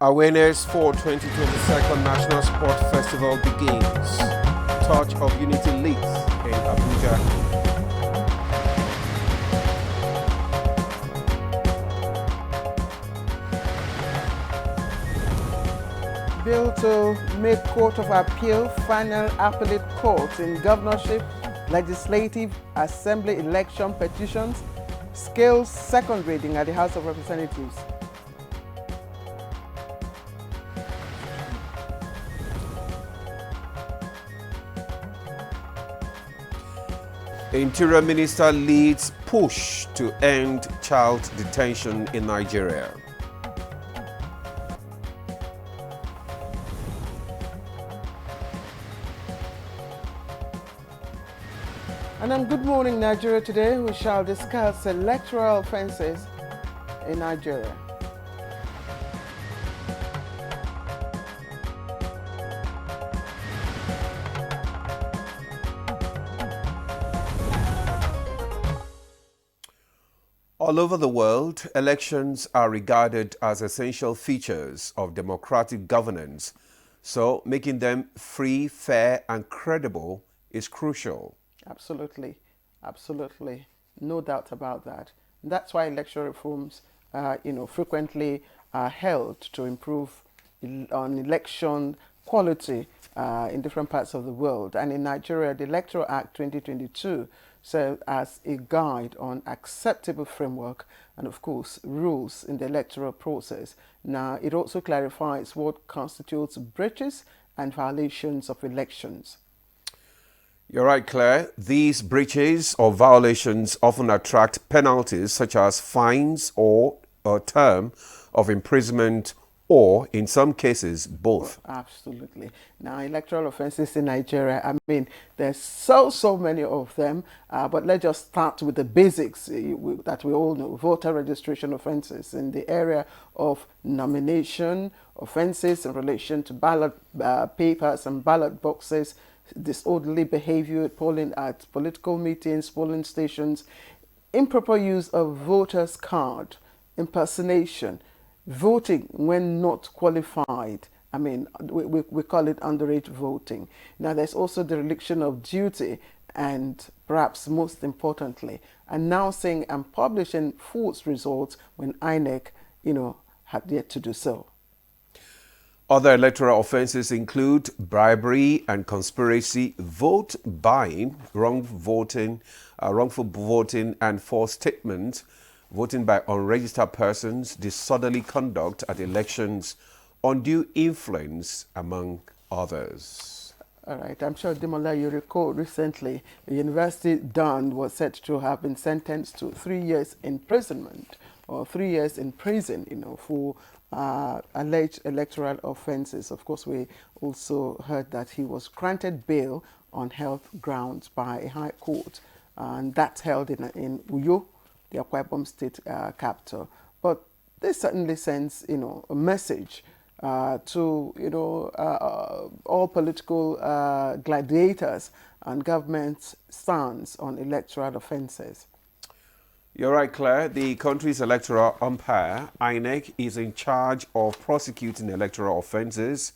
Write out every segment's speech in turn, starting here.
Awareness for 2022 National Sport Festival begins. Touch of Unity leads in Abuja. Bill to make Court of Appeal final appellate court in governorship, legislative, assembly election petitions scales second reading at the House of Representatives. Interior Minister leads push to end child detention in Nigeria. And on Good Morning Nigeria today, we shall discuss electoral offences in Nigeria. All over the world, elections are regarded as essential features of democratic governance, so making them free, fair, and credible is crucial. Absolutely, absolutely, no doubt about that. That's why electoral reforms, frequently are held to improve on election quality in different parts of the world. And in Nigeria, the Electoral Act 2022 serves as a guide on acceptable framework and, of course, rules in the electoral process. Now, it also clarifies what constitutes breaches and violations of elections. You're right, Claire. These breaches or violations often attract penalties such as fines or a term of imprisonment or, in some cases, both. Absolutely. Now, electoral offences in Nigeria, I mean, there's so many of them, but let's just start with the basics that we all know. Voter registration offences in the area of nomination, offences in relation to ballot papers and ballot boxes, disorderly behavior at polling at political meetings, polling stations, improper use of voters' card, impersonation, voting when not qualified. I mean, we call it underage voting. Now, there's also dereliction of duty and, perhaps most importantly, announcing and publishing false results when INEC, had yet to do so. Other electoral offences include bribery and conspiracy, vote buying, wrongful voting and false statements, voting by unregistered persons, disorderly conduct at elections, undue influence, among others. All right, I'm sure, Demola, you recall recently the University Don was said to have been sentenced to 3 years imprisonment or 3 years in prison, for alleged electoral offences. Of course, we also heard that he was granted bail on health grounds by a high court, and that's held in Uyo, the Akwa Ibom state capital. But this certainly sends, a message to, all political gladiators and government's stance on electoral offences. You're right, Claire. The country's electoral umpire, INEC, is in charge of prosecuting electoral offences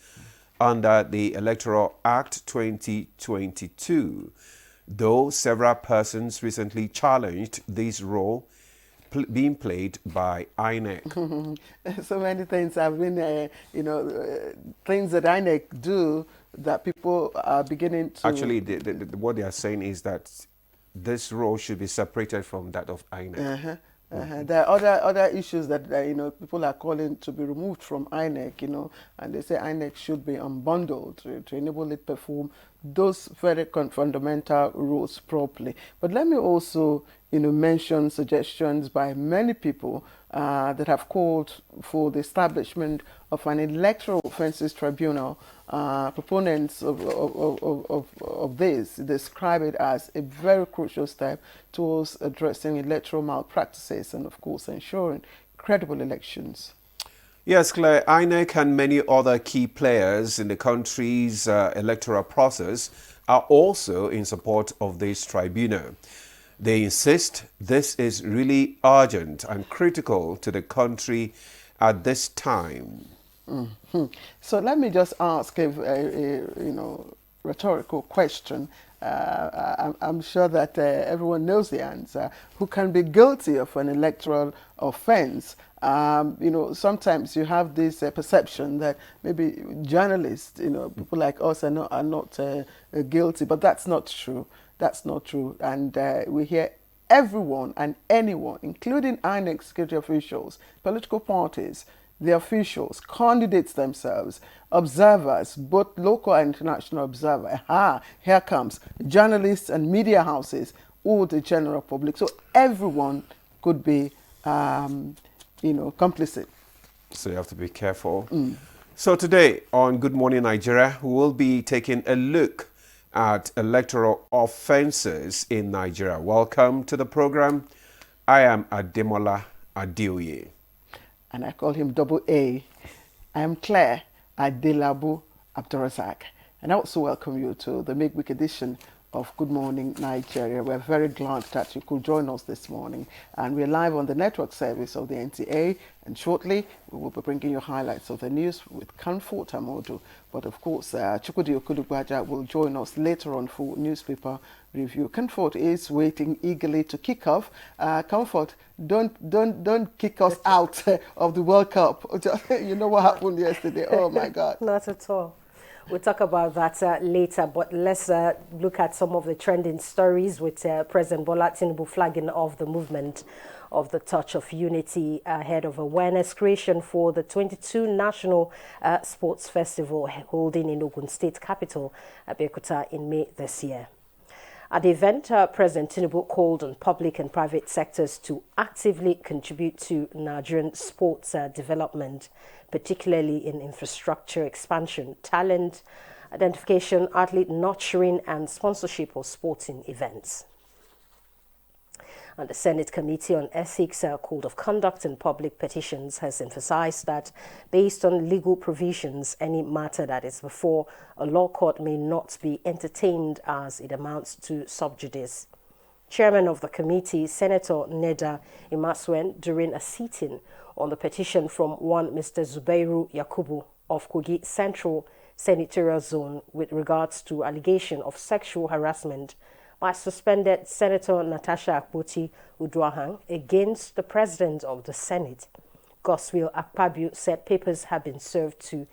under the Electoral Act 2022. Though several persons recently challenged this role being played by INEC. So many things have been, things that INEC do that people are beginning to... Actually, what they are saying is that this role should be separated from that of INEC. There are other issues that people are calling to be removed from INEC, and they say INEC should be unbundled to enable it perform those very fundamental roles properly. But let me also mention suggestions by many people that have called for the establishment of an electoral offences tribunal. Proponents of this describe it as a very crucial step towards addressing electoral malpractices and, of course, ensuring credible elections. Yes, Claire, INEC and many other key players in the country's electoral process are also in support of this tribunal. They insist this is really urgent and critical to the country at this time. So let me just ask a rhetorical question. I'm sure that everyone knows the answer. Who can be guilty of an electoral offense? Sometimes you have this perception that maybe journalists, people like us are not guilty, but that's not true. That's not true. And we hear everyone and anyone, including INEC security officials, political parties, the officials, candidates themselves, observers, both local and international observers. Here comes journalists and media houses, all the general public. So everyone could be, complicit. So you have to be careful. So today on Good Morning Nigeria, we will be taking a look at electoral offenses in Nigeria. Welcome to the program. I am Ademola Adeoye. And I call him Double A. I am Claire Adelabu Abdurazak. And I also welcome you to the midweek edition of Good Morning Nigeria. We're very glad that you could join us this morning. And we're live on the network service of the NTA. And shortly, we will be bringing you highlights of the news with Comfort Amodu. But of course, Chukwudi Okudugbaja will join us later on for newspaper review. Comfort is waiting eagerly to kick off. Comfort, don't kick us out of the World Cup. You know what happened yesterday? Oh my God! Not at all. We'll talk about that later, but let's look at some of the trending stories with President Bola Tinubu flagging off the movement of the Touch of Unity ahead of awareness creation for the 22 National Sports Festival holding in Ogun State capital, Abeokuta, in May this year. At the event, President Tinubu called on public and private sectors to actively contribute to Nigerian sports development, particularly in infrastructure expansion, talent identification, athlete nurturing, and sponsorship of sporting events. And the Senate Committee on Ethics, Code of Conduct and Public Petitions has emphasized that based on legal provisions, any matter that is before a law court may not be entertained as it amounts to sub judice. Chairman of the committee, Senator Neda Imasuen, during a sitting on the petition from one Mr. Zubairu Yakubu of Kogi Central Senatorial Zone with regards to allegation of sexual harassment by suspended Senator Natasha Akpoti Uduaghan against the President of the Senate. Goswill Akpabio said papers have been served to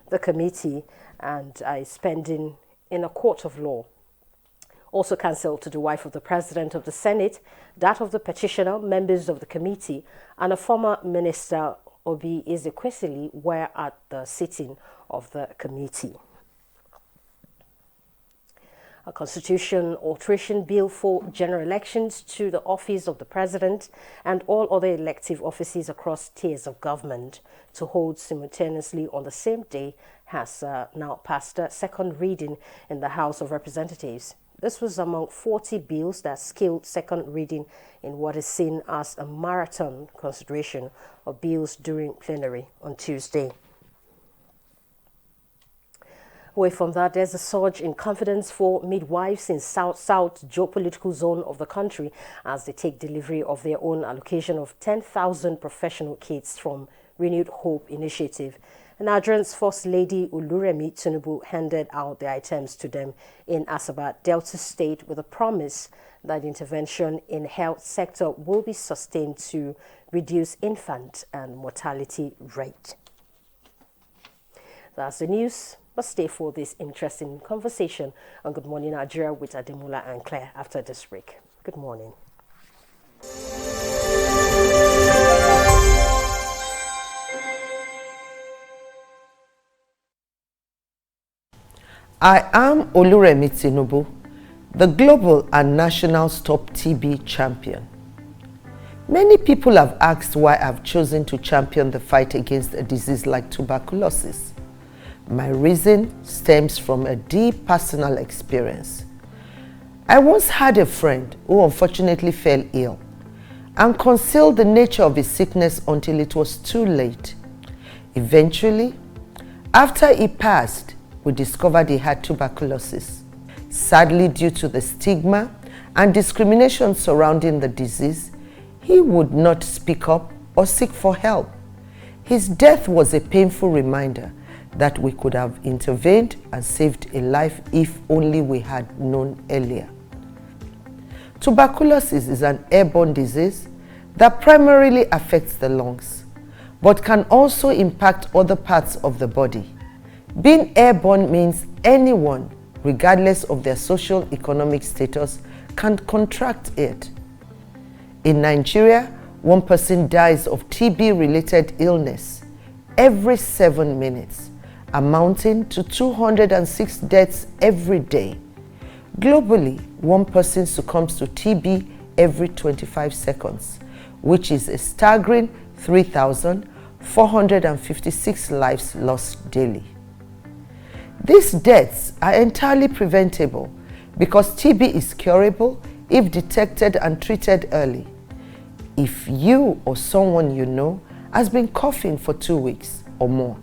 the committee and is pending in a court of law. Also cancelled to the wife of the President of the Senate, that of the petitioner, members of the committee, and a former minister, Obi Ezekwesili, were at the sitting of the committee. A constitution alteration bill for general elections to the office of the president and all other elective offices across tiers of government to hold simultaneously on the same day has now passed a second reading in the House of Representatives. This was among 40 bills that scaled second reading in what is seen as a marathon consideration of bills during plenary on Tuesday. Away from that, there's a surge in confidence for midwives in South geopolitical zone of the country as they take delivery of their own allocation of 10,000 professional kits from Renewed Hope Initiative. Nigeria's First Lady Oluremi Tinubu handed out the items to them in Asaba, Delta State, with a promise that intervention in health sector will be sustained to reduce infant and mortality rate. That's the news. But stay for this interesting conversation on Good Morning Nigeria with Ademola and Claire after this break. Good morning. I am Oluremi Tinubu, the global and national Stop TB champion. Many people have asked why I've chosen to champion the fight against a disease like tuberculosis. My reason stems from a deep personal experience. I once had a friend who unfortunately fell ill and concealed the nature of his sickness until it was too late. Eventually, after he passed, we discovered he had tuberculosis. Sadly, due to the stigma and discrimination surrounding the disease, he would not speak up or seek for help. His death was a painful reminder that we could have intervened and saved a life if only we had known earlier. Tuberculosis is an airborne disease that primarily affects the lungs, but can also impact other parts of the body. Being airborne means anyone, regardless of their social economic status, can contract it. In Nigeria, one person dies of TB-related illness every 7 minutes, amounting to 206 deaths every day. Globally, one person succumbs to TB every 25 seconds, which is a staggering 3,456 lives lost daily. These deaths are entirely preventable because TB is curable if detected and treated early. If you or someone you know has been coughing for 2 weeks or more,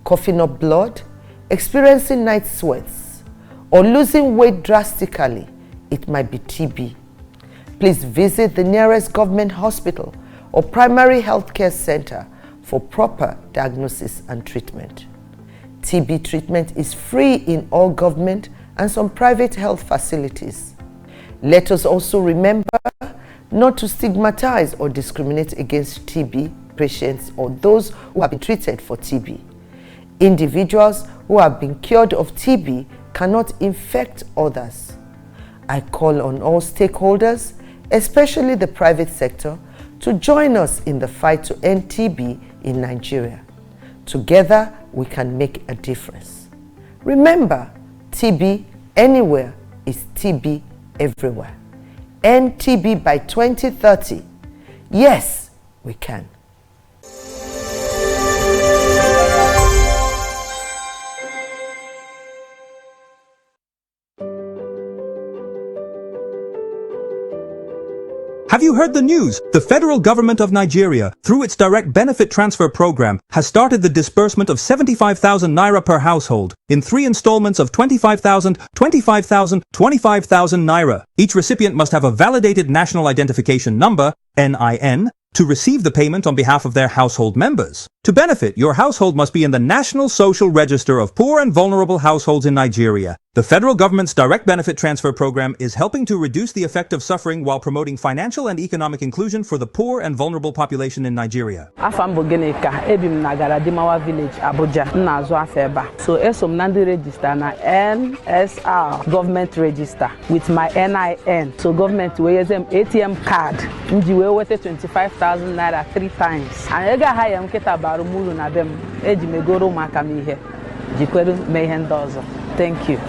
coughing up blood, experiencing night sweats, or losing weight drastically, it might be TB. Please visit the nearest government hospital or primary healthcare center for proper diagnosis and treatment. TB treatment is free in all government and some private health facilities. Let us also remember not to stigmatize or discriminate against TB patients or those who have been treated for TB. Individuals who have been cured of TB cannot infect others. I call on all stakeholders, especially the private sector, to join us in the fight to end TB in Nigeria. Together, we can make a difference. Remember, TB anywhere is TB everywhere. End TB by 2030. Yes, we can. Have you heard the news? The federal government of Nigeria, through its direct benefit transfer program, has started the disbursement of 75,000 naira per household in 3 installments of 25,000, 25,000, 25,000 naira. Each recipient must have a validated national identification number, NIN, to receive the payment on behalf of their household members. To benefit, your household must be in the National Social Register of Poor and Vulnerable Households in Nigeria. The federal government's direct benefit transfer program is helping to reduce the effect of suffering while promoting financial and economic inclusion for the poor and vulnerable population in Nigeria. Afambo Geneka, Ebim Nagara Dimawa Village, Abuja, Nazo Afeba. So Esom Nandi register na NSR government register with my NIN. So government we use ATM card. Nji we wete 25,000 naira 3 times. And ega haya mketa barumulu na dem. Eji megoro makamihe. Jikweru mehendozo. Thank you.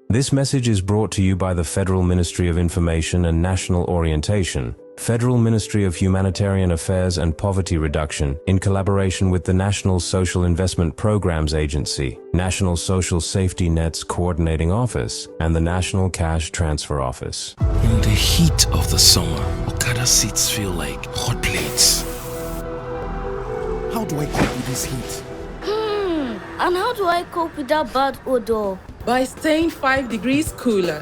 This message is brought to you by the Federal Ministry of Information and National Orientation, Federal Ministry of Humanitarian Affairs and Poverty Reduction, in collaboration with the National Social Investment Programs Agency, National Social Safety Net's Coordinating Office, and the National Cash Transfer Office. In the heat of the summer, Okada seats feel like hot plates. How do I cope with this heat? And how do I cope with that bad odor? By staying 5 degrees cooler.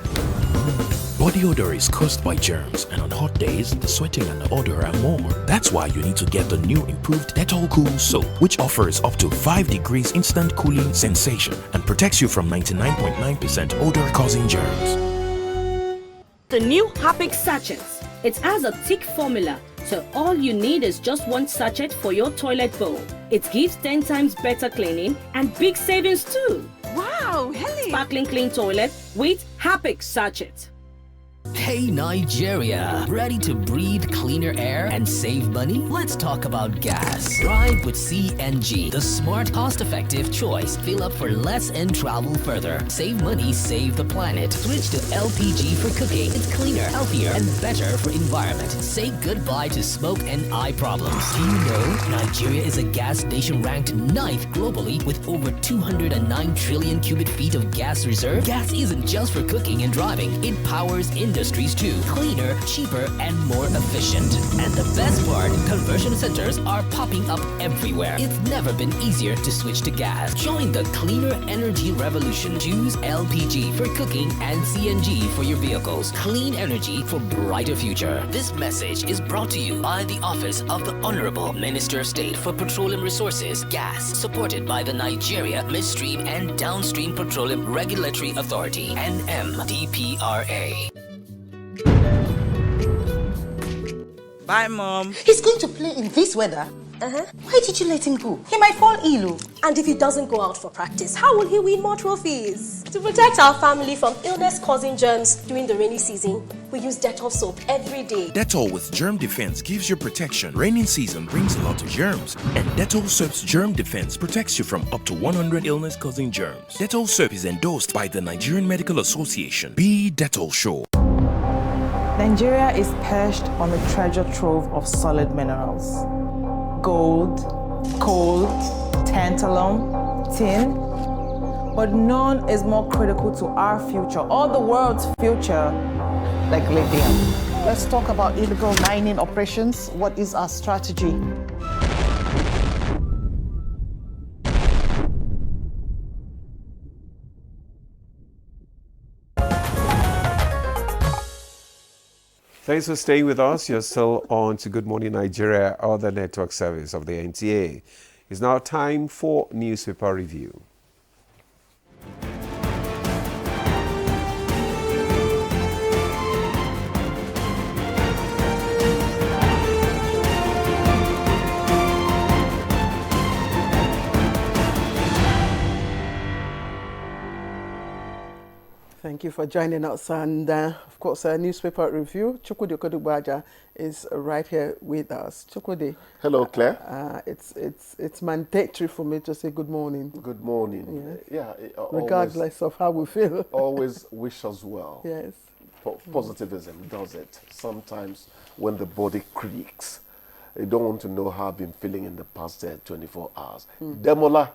Body odor is caused by germs, and on hot days, the sweating and the odor are more. That's why you need to get the new improved Dettol Cool Soap, which offers up to 5 degrees instant cooling sensation and protects you from 99.9% odor-causing germs. The new Happic sachets. It has a thick formula, so all you need is just 1 sachet for your toilet bowl. It gives 10 times better cleaning and big savings too. Wow, Helen! Sparkling clean toilet with Happic sachet. Hey Nigeria, ready to breathe cleaner air and save money? Let's talk about gas. Drive with CNG, the smart, cost-effective choice. Fill up for less and travel further. Save money, save the planet. Switch to LPG for cooking. It's cleaner, healthier, and better for environment. Say goodbye to smoke and eye problems. Do you know Nigeria is a gas nation ranked 9th globally with over 209 trillion cubic feet of gas reserve? Gas isn't just for cooking and driving. It powers industry, industries too. Cleaner, cheaper, and more efficient. And the best part, conversion centers are popping up everywhere. It's never been easier to switch to gas. Join the cleaner energy revolution. Choose LPG for cooking and CNG for your vehicles. Clean energy for brighter future. This message is brought to you by the Office of the Honorable Minister of State for Petroleum Resources, Gas, supported by the Nigeria Midstream and Downstream Petroleum Regulatory Authority, NMDPRA. Bye, Mom. He's going to play in this weather? Why did you let him go? He might fall ill. And if he doesn't go out for practice, how will he win more trophies? To protect our family from illness-causing germs during the rainy season, we use Dettol soap every day. Dettol with germ defense gives you protection. Rainy season brings a lot of germs, and Dettol soap's germ defense protects you from up to 100 illness-causing germs. Dettol soap is endorsed by the Nigerian Medical Association. Be Dettol sure. Nigeria is perched on a treasure trove of solid minerals. Gold, coal, tantalum, tin, but none is more critical to our future or the world's future like lithium. Let's talk about illegal mining operations. What is our strategy? Thanks for staying with us. You're still on to Good Morning Nigeria, other network service of the NTA. It's now time for newspaper review. Thank you for joining us, and of course, a newspaper review. Chukwudi Okodugbaja is right here with us. Chukwudi. Hello, Claire. It's mandatory for me to say good morning. Good morning. Yes. Regardless of how we feel. Always wish us well. Yes. Positivism does it. Sometimes when the body creaks, you don't want to know how I've been feeling in the past 24 hours. Demola.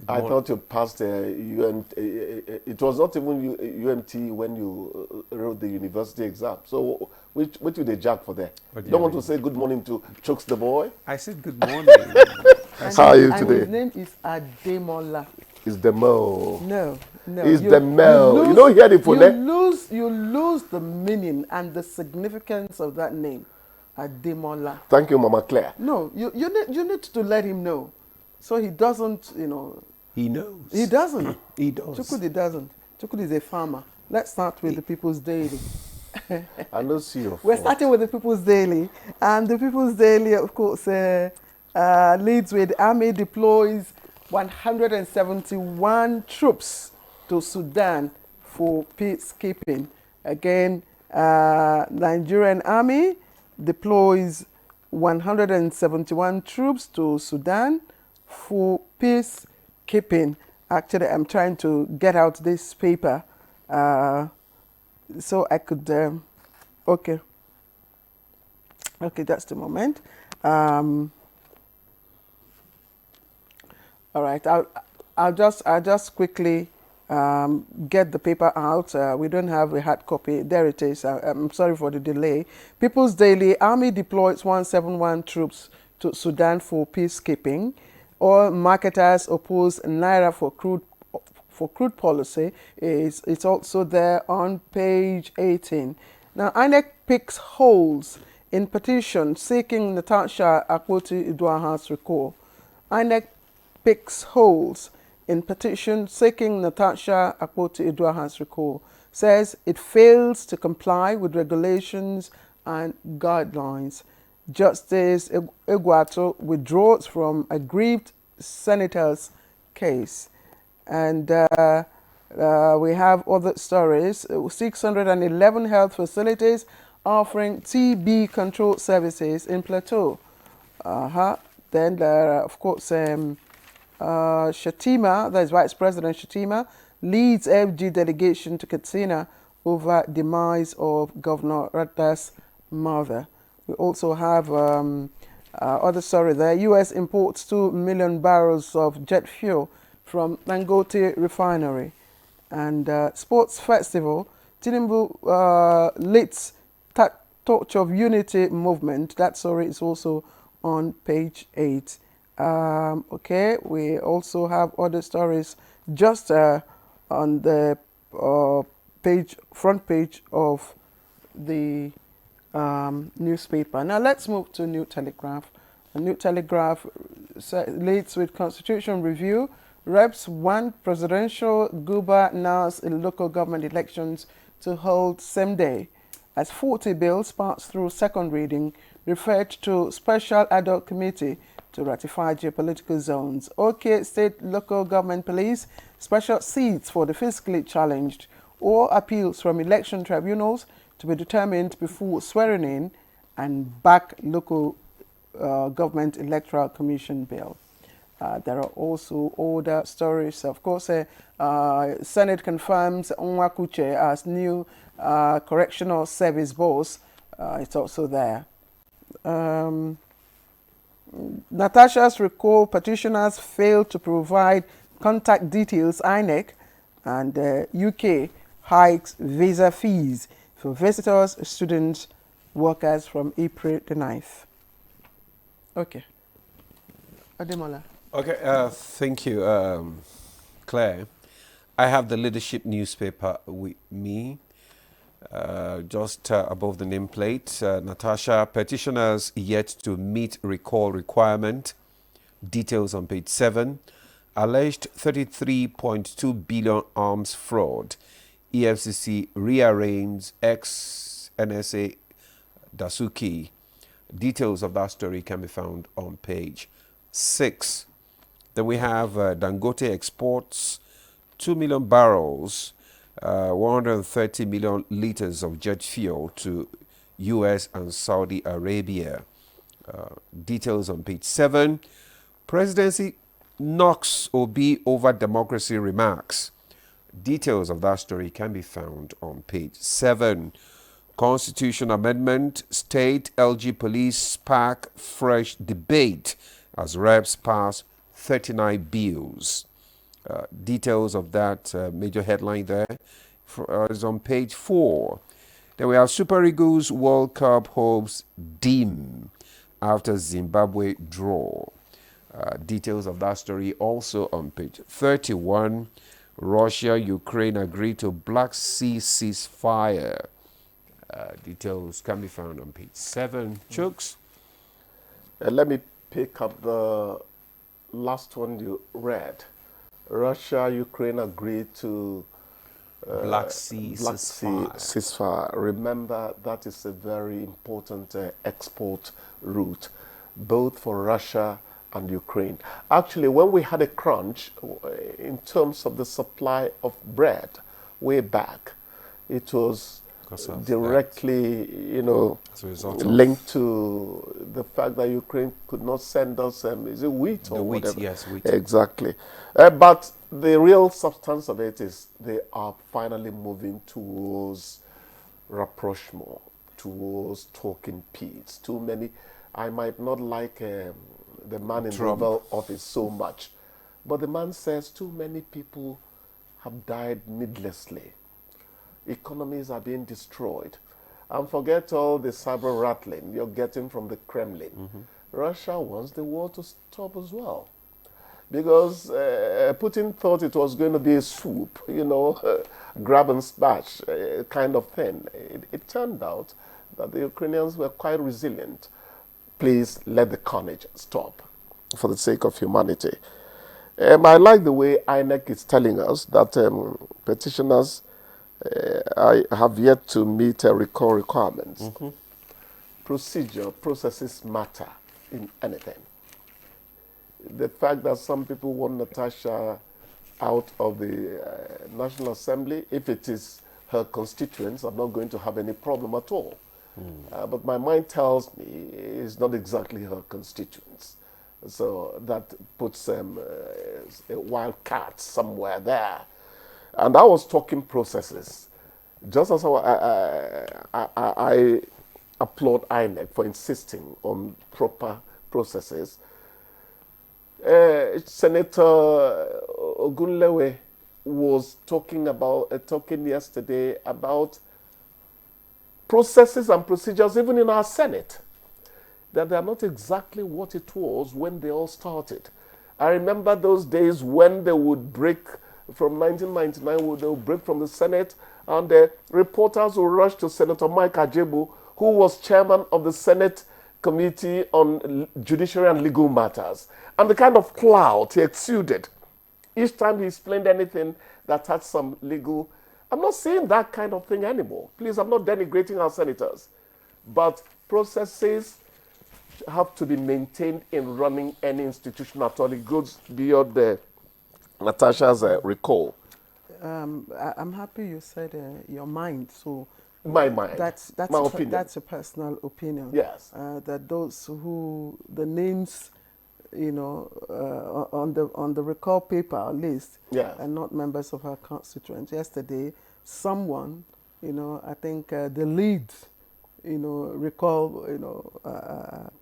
I thought you passed UMT. It was not even UMT when you wrote the university exam. So, which did they jack for there? You don't want to say good morning to Chooks the boy? I said good morning. How are you today? His name is Ademola. It's Demo. No. It's Demo. You don't hear the phone. You lose the meaning and the significance of that name, Ademola. Thank you, Mama Claire. No, you need to let him know. So he doesn't, He knows. He doesn't. He does. Chukwudi doesn't. Chukwudi is a farmer. Let's start with the People's Daily. I don't see your We're starting with the People's Daily. And the People's Daily, of course, leads with Army deploys 171 troops to Sudan for peacekeeping. Again, Nigerian Army deploys 171 troops to Sudan for peacekeeping. Actually, I'm trying to get out this paper so I could. Okay, just a moment. All right, I'll just quickly get the paper out. We don't have a hard copy. There it is. I'm sorry for the delay. People's Daily: Army deploys 171 troops to Sudan for peacekeeping. Oil marketers oppose Naira for crude policy. It's also there on page 18. Now, INEC picks holes in petition seeking Natasha Akpoti-Uduaghan's recall. INEC picks holes in petition seeking Natasha Akpoti-Uduaghan's recall. Says it fails to comply with regulations and guidelines. Justice Egwato withdraws from aggrieved senator's case. And we have other stories. 611 health facilities offering TB control services in Plateau. Then there are, of course, Shatima, that is Vice President Shatima, leads FG delegation to Katsina over demise of Governor Ratta's mother. We also have other story there. U.S. imports 2 million barrels of jet fuel from Dangote refinery. And sports festival, Tinubu leads Torch of Unity movement. That story is also on page 8. Okay, we also have other stories just on the front page of the newspaper. Now let's move to New Telegraph. The New Telegraph leads with Constitution Review. Reps want presidential governors in local government elections to hold same day, as 40 bills passed through second reading referred to special ad hoc committee to ratify geopolitical zones. OK, state local government police, special seats for the fiscally challenged, or appeals from election tribunals to be determined before swearing in, and back local government electoral commission bill. There are also other stories. Of course, Senate confirms Onwakuche as new correctional service boss. It's also there. Natasha's recall petitioners failed to provide contact details, INEC, and UK hikes visa fees for visitors, students, workers from April the 9th. Okay. Ademola. Okay, thank you, Claire. I have the leadership newspaper with me, just above the nameplate. Natasha, petitioners yet to meet recall requirement. Details on page 7. Alleged 33.2 billion arms fraud. EFCC rearranges ex-NSA Dasuki. Details of that story can be found on page 6. Then we have Dangote exports 2 million barrels, 130 million liters of jet fuel to US and Saudi Arabia. Details on page 7. Presidency knocks Obi over democracy remarks. Details of that story can be found on page 7. Constitution amendment, state LG police spark fresh debate as reps pass 39 bills. Details of that major headline there is on page 4. Then we have Super Eagles World Cup hopes dim after Zimbabwe draw. Details of that story also on page 31. Russia, Ukraine agree to Black Sea ceasefire. Details can be found on page 7. Chooks? Let me pick up the last one you read. Russia, Ukraine agreed to Black Sea ceasefire. Remember, that is a very important export route, both for Russia and Ukraine. Actually, when we had a crunch in terms of the supply of bread way back, it was directly, linked to the fact that Ukraine could not send us, is it wheat or whatever? Yes, wheat. Exactly. But the real substance of it is they are finally moving towards rapprochement, towards talking peace. Too many, I might not like the man in the Oval Office so much, but the man says too many people have died needlessly. Economies are being destroyed. And forget all the cyber rattling you're getting from the Kremlin. Mm-hmm. Russia wants the war to stop as well. Because Putin thought it was going to be a swoop, grab and smash kind of thing. It turned out that the Ukrainians were quite resilient. Please let the carnage stop for the sake of humanity. I like the way INEC is telling us that petitioners I have yet to meet recall requirements. Mm-hmm. Processes matter in anything. The fact that some people want Natasha out of the National Assembly, if it is her constituents, I'm not going to have any problem at all. But my mind tells me it's not exactly her constituents. So that puts a wild cat somewhere there. And I was talking processes. Just as I applaud INEC for insisting on proper processes, Senator Ogunlewe was talking yesterday about processes and procedures, even in our Senate, that they are not exactly what it was when they all started. I remember those days when they would break from 1999, they would break from the Senate, and the reporters would rush to Senator Mike Ajebu, who was chairman of the Senate Committee on Judiciary and Legal Matters, and the kind of clout he exuded each time he explained anything that had some legal. I'm not saying that kind of thing anymore. Please, I'm not denigrating our senators, but processes have to be maintained in running any institution at all. It goes beyond Natasha's recall. I'm happy you said your mind. So my mind. That's my opinion. That's a personal opinion. Yes. That those who the names, on the recall paper list, are not members of our constituent. Yesterday, someone, I think the lead, recall,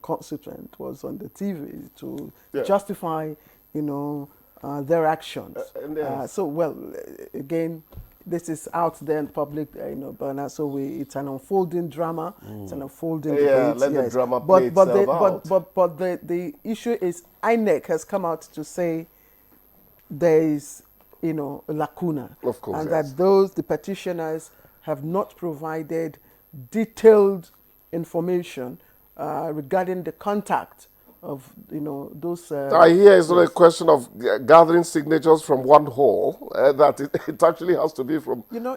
constituent was on the TV to justify, their actions. So, well, again, this is out there in public, Bernard, so it's an unfolding drama, it's an unfolding debate. Let the drama play itself out. But the issue is INEC has come out to say there is, a lacuna. Of course, and that the petitioners have not provided detailed information regarding the contact of those. I hear it's not a question of gathering signatures from one hall. That it actually has to be from. The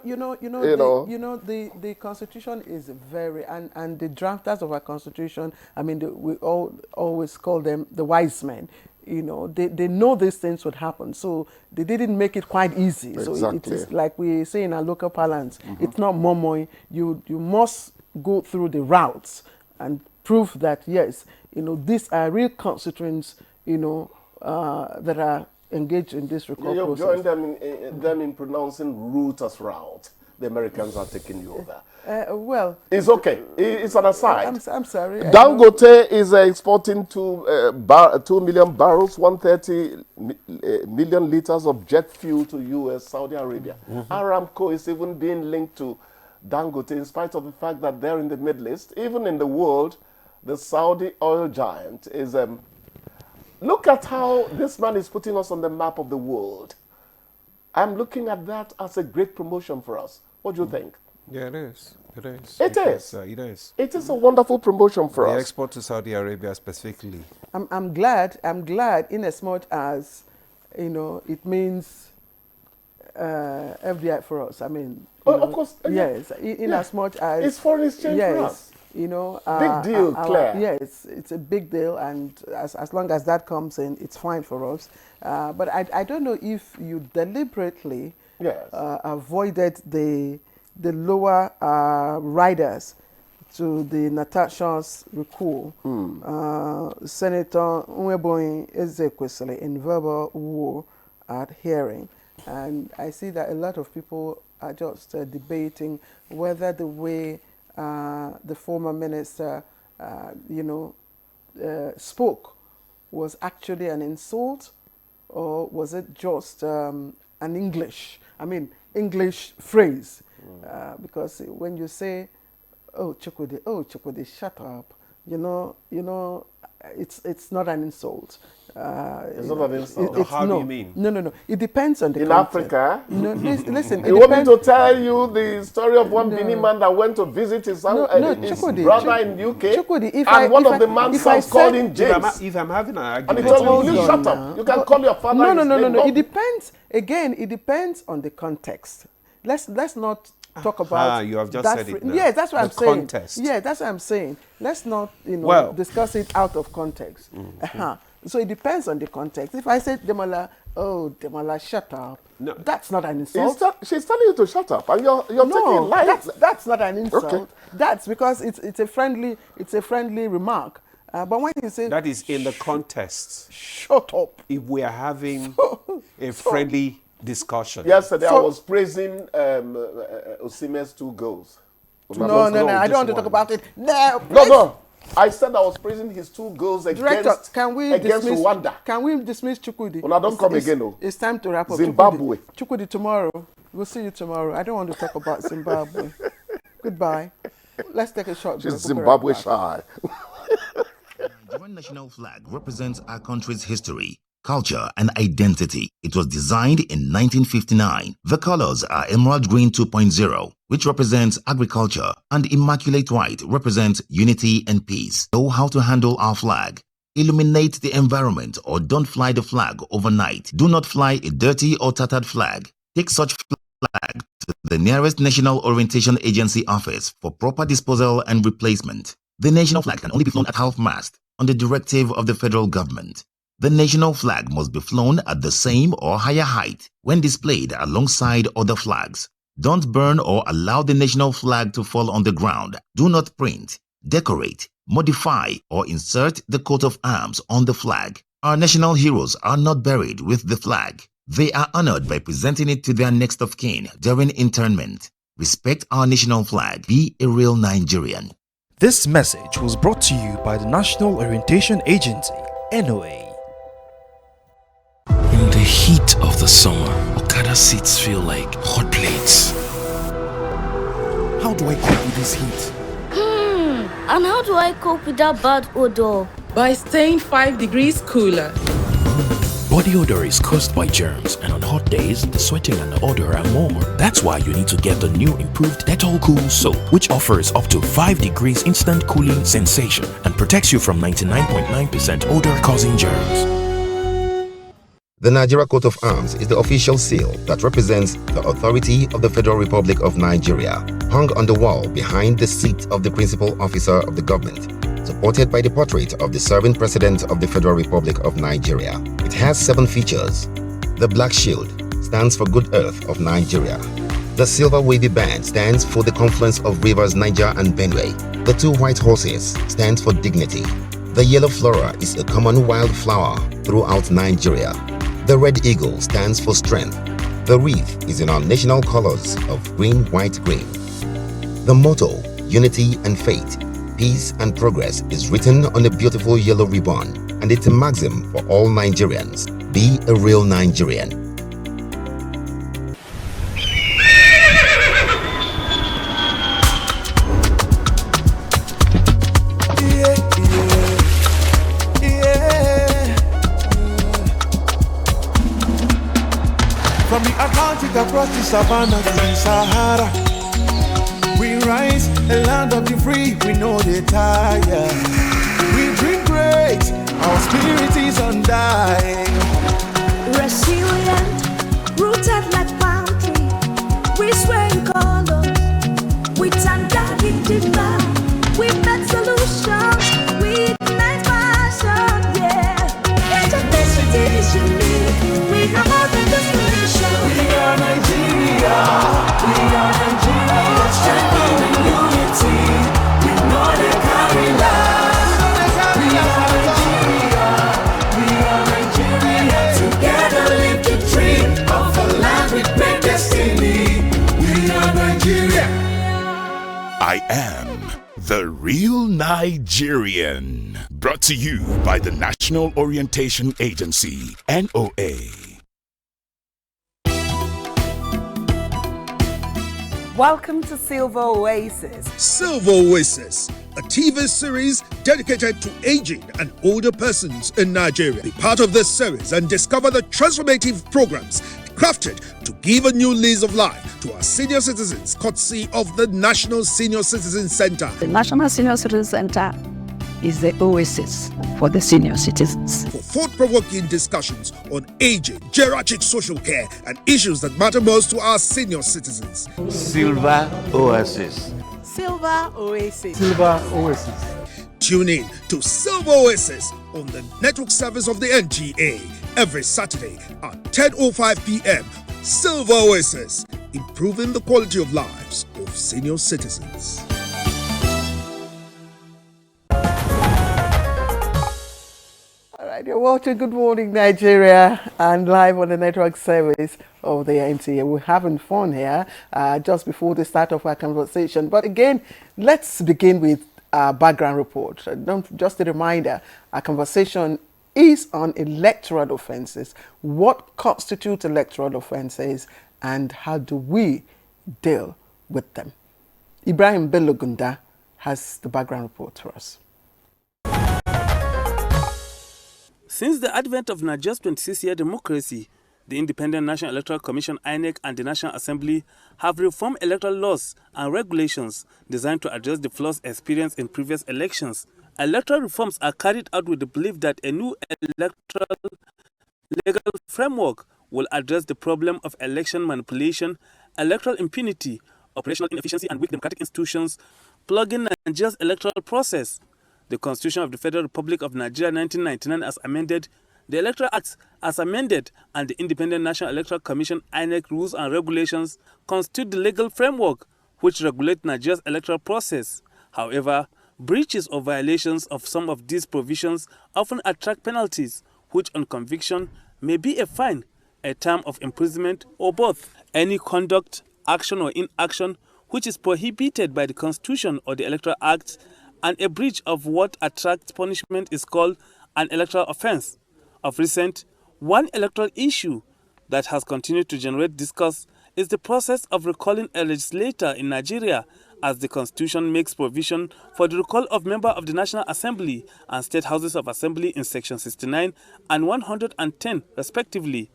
Constitution is very and the drafters of our Constitution. I mean, we all always call them the wise men. They know these things would happen, so they didn't make it quite easy. Exactly. So it is like we say in our local parlance. It's not momoy. You must go through the routes and prove that yes, these are real constituents, that are engaged in this recall process. You join them in pronouncing route as route. The Americans are taking you over. Well, it's okay. It's an aside. I'm sorry. Dangote is exporting 2 million barrels, 130 million liters of jet fuel to U.S., Saudi Arabia. Aramco is even being linked to Dangote, in spite of the fact that they're in the Middle East. Even in the world, the Saudi oil giant is. Look at how this man is putting us on the map of the world. I'm looking at that as a great promotion for us. What do you think? Yeah, it is. It is. It is. It is. It is a wonderful promotion for us. The export to Saudi Arabia specifically. I'm glad in as much as, it means FDI for us. I mean, of course. Yes, in as much as it's foreign exchange for us. Big deal, Claire. Yes, it's a big deal, and as long as that comes in, it's fine for us. But I don't know if you deliberately avoided the lower riders to the Natasha's recall. Senator Nweboin Ezekwesili in verbal war at hearing. And I see that a lot of people are just debating whether the way the former minister, spoke was actually an insult, or was it just an English phrase? Because when you say, "Oh, Chukwudi, shut up," it's not an insult. It's not an insult. How do you mean? No. It depends on the in context. Africa. No, listen. You want me to tell you the story of one Benin man that went to visit his brother in UK, one of the man's sons called him James. If I'm having an argument, and he told me, shut up. You can call your father. No. It depends. Again, it depends on the context. Let's not talk about. You have just said it now. Yes, that's what I'm saying. Context. Yeah, that's what I'm saying. Let's not, discuss it out of context. So it depends on the context. If I say Demola, shut up. No, that's not an insult. She's telling you to shut up, and you're taking it light. That's not an insult. Okay. That's because it's a friendly remark. But when you say that is in the context. Shut up. If we are having a friendly discussion. Yesterday I was praising Osimhen's 2 goals. No, I don't want to talk about it. No. I said I was praising his 2 goals Director, against Rwanda. Can we dismiss Chukwudi? Well, don't come again, no. It's time to wrap up. Zimbabwe. Chukwudi tomorrow. We'll see you tomorrow. I don't want to talk about Zimbabwe. Goodbye. Let's take a short break. She's Zimbabwe shy. The Nigerian national flag represents our country's history, culture, and identity. It was designed in 1959. The colors are Emerald Green 2.0, which represents agriculture, and Immaculate White represents unity and peace. Know how to handle our flag. Illuminate the environment or don't fly the flag overnight. Do not fly a dirty or tattered flag. Take such flag to the nearest National Orientation Agency office for proper disposal and replacement. The national flag can only be flown at half-mast on the directive of the federal government. The national flag must be flown at the same or higher height when displayed alongside other flags. Don't burn or allow the national flag to fall on the ground. Do not print, decorate, modify, or insert the coat of arms on the flag. Our national heroes are not buried with the flag. They are honored by presenting it to their next of kin during interment. Respect our national flag. Be a real Nigerian. This message was brought to you by the National Orientation Agency, NOA. In the heat of the summer, Okada seats feel like hot plates. How do I cope with this heat? And how do I cope with that bad odor? By staying 5 degrees cooler. Body odor is caused by germs, and on hot days, the sweating and the odor are more. That's why you need to get the new improved Dettol Cool Soap, which offers up to 5 degrees instant cooling sensation and protects you from 99.9% odor-causing germs. The Nigeria Coat of Arms is the official seal that represents the authority of the Federal Republic of Nigeria, hung on the wall behind the seat of the principal officer of the government, supported by the portrait of the serving president of the Federal Republic of Nigeria. It has 7 features. The black shield stands for Good Earth of Nigeria. The silver wavy band stands for the confluence of rivers Niger and Benue. The 2 white horses stands for dignity. The yellow flora is a common wildflower throughout Nigeria. The red eagle stands for strength. The wreath is in our national colors of green, white, green. The motto, unity and faith, peace and progress, is written on a beautiful yellow ribbon, and it's a maxim for all Nigerians. Be a real Nigerian. From the Atlantic across the savannah to the Sahara, we rise, a land of the free, we know they tire. We dream great, our spirit is undying. Resilient, rooted like palm tree, we swear in colors, we turn dark into light, we make solutions, we ignite passion, yeah. Diversity is unique, we have all the destination. We are Nigeria, strengthened in unity, we know they carry love. We are Nigeria, together live the dream of a land with great destiny. We are Nigeria. I am the real Nigerian. Brought to you by the National Orientation Agency, NOA. Welcome to Silver Oasis. Silver Oasis, a TV series dedicated to aging and older persons in Nigeria. Be part of this series and discover the transformative programs crafted to give a new lease of life to our senior citizens, courtesy of the National Senior Citizen Center. The National Senior Citizen Center is the oasis for the senior citizens. For thought-provoking discussions on aging, geriatric social care, and issues that matter most to our senior citizens. Silver Oasis. Silver Oasis. Silver Oasis. Tune in to Silver Oasis on the network service of the NGA every Saturday at 10:05 p.m. Silver Oasis, improving the quality of lives of senior citizens. You're watching Good Morning Nigeria and live on the network service of the NTA. We're having fun here just before the start of our conversation. But again, let's begin with background report. Just a reminder, our conversation is on electoral offences. What constitutes electoral offences and how do we deal with them? Ibrahim Bello Gunda has the background report for us. Since the advent of Nigeria's 26-year democracy, the Independent National Electoral Commission (INEC) and the National Assembly have reformed electoral laws and regulations designed to address the flaws experienced in previous elections. Electoral reforms are carried out with the belief that a new electoral legal framework will address the problem of election manipulation, electoral impunity, operational inefficiency, and weak democratic institutions, plugging Nigeria's electoral process. The Constitution of the Federal Republic of Nigeria 1999 as amended, the Electoral Acts as amended, and the Independent National Electoral Commission (INEC) rules and regulations constitute the legal framework which regulate Nigeria's electoral process. However, breaches or violations of some of these provisions often attract penalties, which on conviction may be a fine, a term of imprisonment, or both. Any conduct, action, or inaction which is prohibited by the Constitution or the Electoral Act and a breach of what attracts punishment is called an electoral offence. Of recent, one electoral issue that has continued to generate discourse is the process of recalling a legislator in Nigeria, as the Constitution makes provision for the recall of members of the National Assembly and State Houses of Assembly in Section 69 and 110, respectively.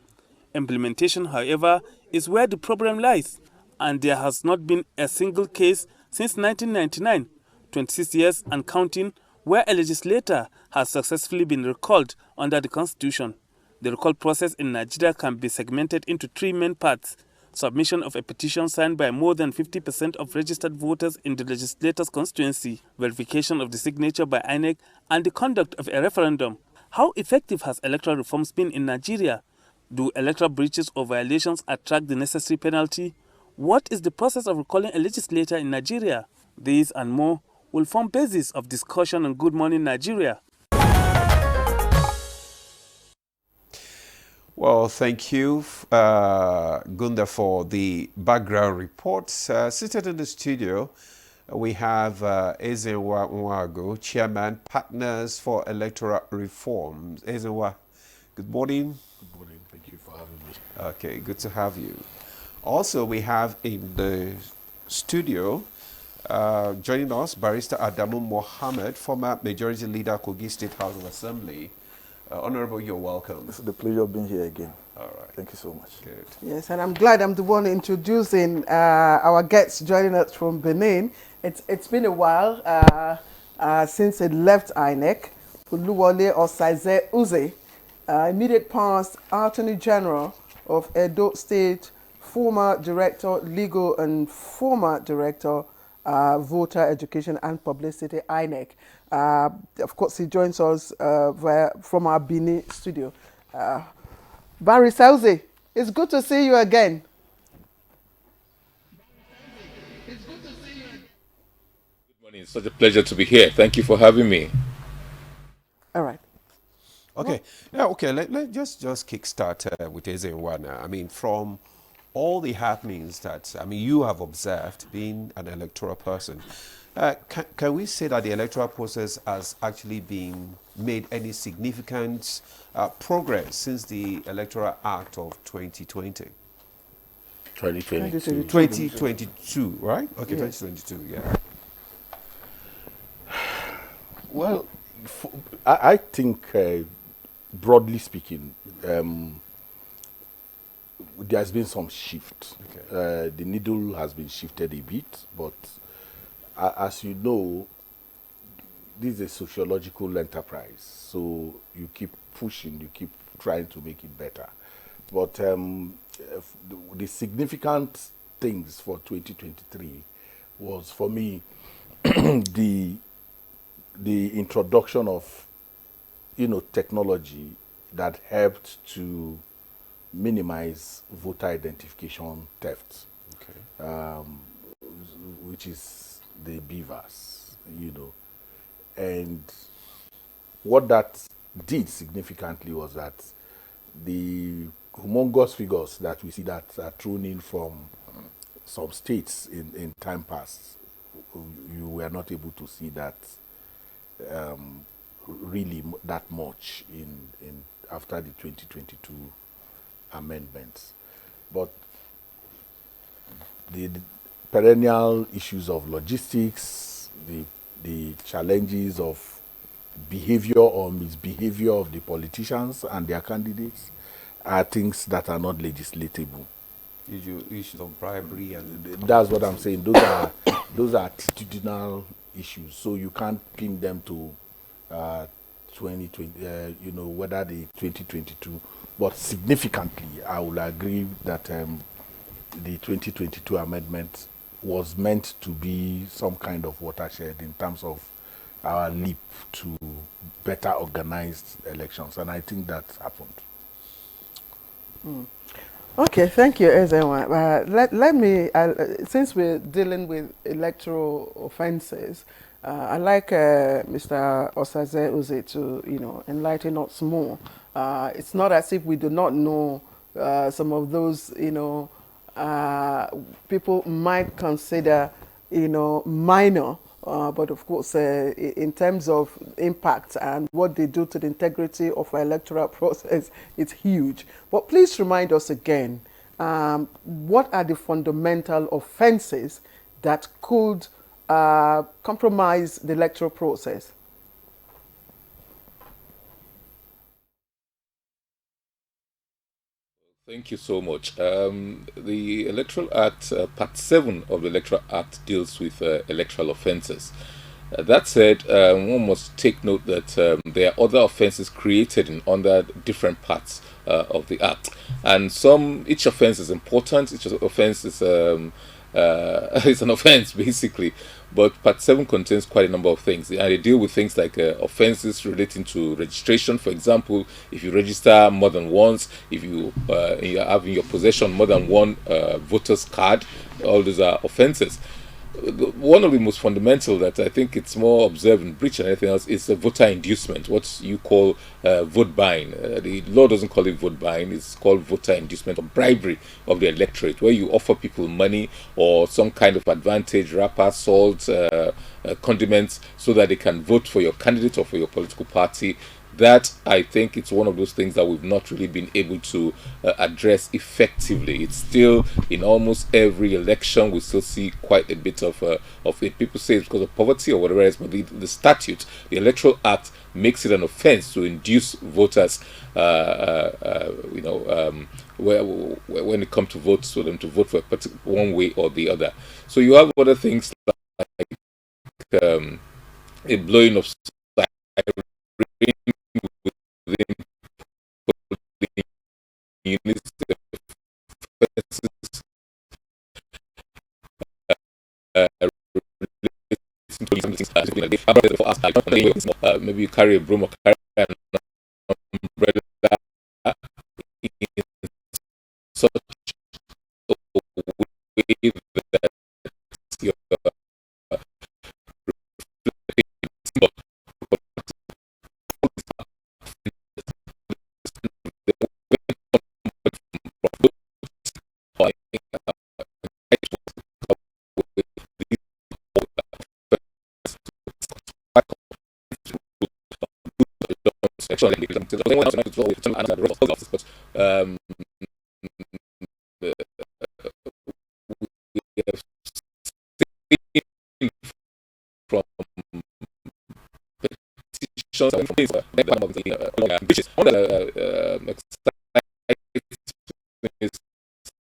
Implementation, however, is where the problem lies, and there has not been a single case since 1999, 26 years and counting, where a legislator has successfully been recalled under the Constitution. The recall process in Nigeria can be segmented into three main parts: submission of a petition signed by more than 50% of registered voters in the legislator's constituency, verification of the signature by INEC, and the conduct of a referendum. How effective has electoral reforms been in Nigeria? Do electoral breaches or violations attract the necessary penalty? What is the process of recalling a legislator in Nigeria? These and more will form basis of discussion on Good Morning Nigeria. Well, thank you, Gunda, for the background reports. Seated in the studio, we have Ezenwa Nwago, Chairman, Partners for Electoral Reforms. Ezenwa, good morning. Good morning. Thank you for having me. Okay, good to have you. Also, we have in the studio, joining us, Barrister Adamu Mohammed, former Majority Leader, Kogi State House of Assembly. Honorable, you're welcome. It's the pleasure of being here again. All right. Thank you so much. Good. Yes, and I'm glad I'm the one introducing our guests joining us from Benin. It's been a while since it left INEC. Uluwole Osaize Uze, immediate past Attorney General of Edo State, former Director Legal and former Director Voter Education and Publicity, INEC. Of course, he joins us from our Benin studio. Barry Sauze, it's good to see you again. Good morning. It's such a pleasure to be here. Thank you for having me. All right. Okay. Yeah, okay. Let's just kickstart with Ezenwa. I mean, from all the happenings that, you have observed being an electoral person, can we say that the electoral process has actually been made any significant progress since the Electoral Act of 2020? 2022, right? Okay, yes. 2022, yeah. Well, I think, broadly speaking, there has been some shift. Okay. The needle has been shifted a bit, but as you know, this is a sociological enterprise. So you keep pushing, you keep trying to make it better. But the significant things for 2023 was, for me, the introduction of, technology that helped to minimize voter identification theft, okay. Which is the beavers, and what that did significantly was that the humongous figures that we see that are thrown in from some states in time past you were not able to see that really that much in after the 2022 amendments. But the perennial issues of logistics, the challenges of behavior or misbehavior of the politicians and their candidates are things that are not legislatable. Issues of bribery and that's what I'm saying. Those are attitudinal issues. So you can't pin them to 2020. Whether the 2022, but significantly, I will agree that the 2022 amendment was meant to be some kind of watershed in terms of our leap to better organized elections, and I think that happened. Okay, thank you, Ezenwa. Let me, since we're dealing with electoral offences, I'd like Mr. Osaze Uze to, enlighten us more. It's not as if we do not know some of those, people might consider, minor, but of course, in terms of impact and what they do to the integrity of our electoral process, it's huge. But please remind us again, what are the fundamental offenses that could compromise the electoral process? Thank you so much. The Electoral Act, Part 7 of the Electoral Act deals with electoral offences. That said, one must take note that there are other offences created under different parts of the Act. And each offence is important, each offence is it's an offence basically, but Part 7 contains quite a number of things, and they deal with things like offences relating to registration. For example, if you register more than once, if you have in your possession more than one voter's card, all those are offences. One of the most fundamental that I think it's more observed in breach than anything else is voter inducement, what you call vote buying. The law doesn't call it vote buying, it's called voter inducement or bribery of the electorate, where you offer people money or some kind of advantage, wrapper, salt, condiments, so that they can vote for your candidate or for your political party. That, I think, it's one of those things that we've not really been able to address effectively. It's still, in almost every election, we still see quite a bit of it. People say it's because of poverty or whatever else, but the statute, the Electoral Act, makes it an offense to induce voters, when it comes to votes, for them to vote for one way or the other. So you have other things like a blowing of siren within units, maybe you carry a broom or carry an umbrella in such a way that you're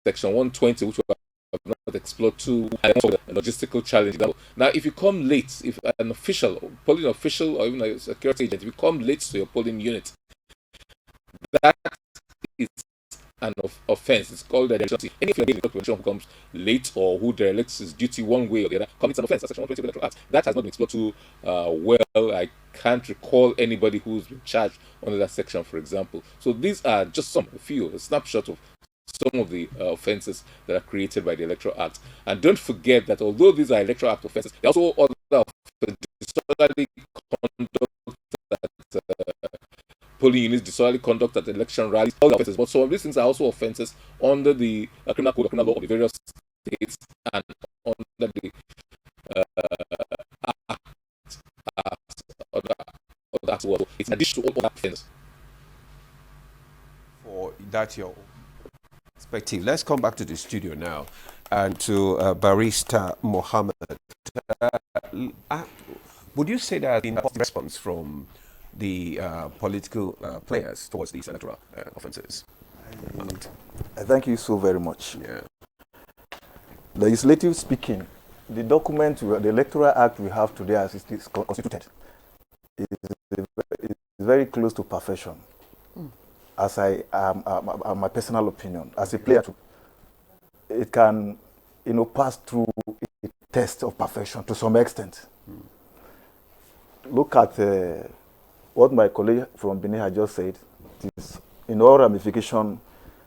Section 120, which we have not explored too, and also the logistical challenge. Now, if you come late, if an official, polling official, or even a security agent, if you come late to your polling unit, that is an offense. It's called a delinquency. Any official who comes late or who derelict his duty one way or the other commits an offense. That's Section 120 of the Electoral Act. That has not been explored too well. I can't recall anybody who's been charged under that section, for example. So these are just a snapshot of some of the offences that are created by the Electoral Act. And don't forget that although these are Electoral Act offences, there are also other disorderly conduct that polling units, disorderly conduct at election rallies, all the offences. But some of these things are also offences under the criminal code or criminal law of the various states and under the It's an addition to all other offenses. For that your perspective, let's come back to the studio now and to Barrister Mohammed. Would you say that in response from the political players towards these electoral offences? Thank you so very much. Yeah. Legislative speaking, the document, the Electoral Act we have today as it is constituted, is very close to perfection. As my personal opinion, as a player, it can, pass through a test of perfection to some extent. Look at what my colleague from Benin had just said. It is, in all ramification,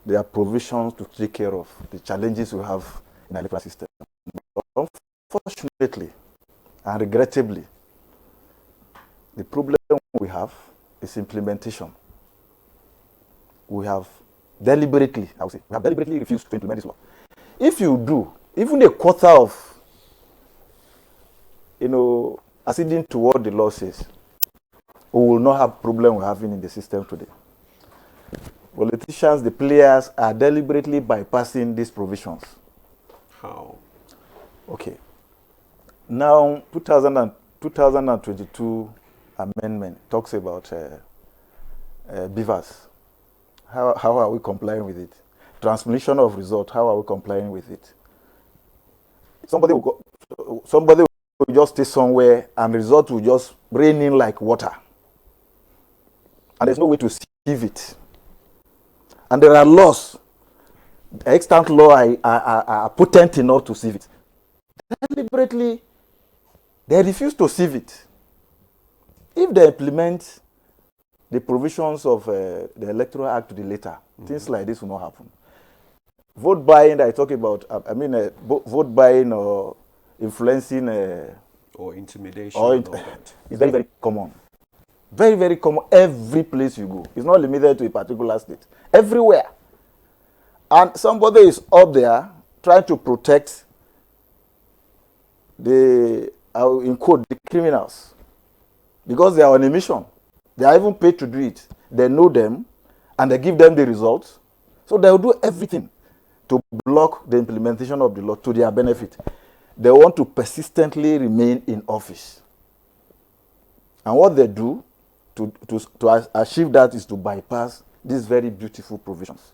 there are provisions to take care of the challenges we have in the electoral system. Unfortunately and regrettably, the problem we have is implementation. We have deliberately refused to implement this law. If you do, even a quarter of, acceding to what the law says, we will not have problem we're having in the system today. Politicians, the players, are deliberately bypassing these provisions. How? Okay. Now, 2022 amendment talks about beavers. How are we complying with it? Transmission of result, how are we complying with it? Somebody will just stay somewhere and result will just rain in like water. And there's no way to sieve it. And there are laws, extant law are potent enough to sieve it. Deliberately, they refuse to sieve it. If they implement the provisions of the Electoral Act to the letter, things like this will not happen. Vote buying that I talk about, vote buying or influencing or intimidation is very, very common. Very, very common every place you go. It's not limited to a particular state. Everywhere. And somebody is up there trying to protect the criminals. Because they are on a mission. They are even paid to do it. They know them and they give them the results. So they will do everything to block the implementation of the law to their benefit. They want to persistently remain in office. And what they do to achieve that is to bypass these very beautiful provisions.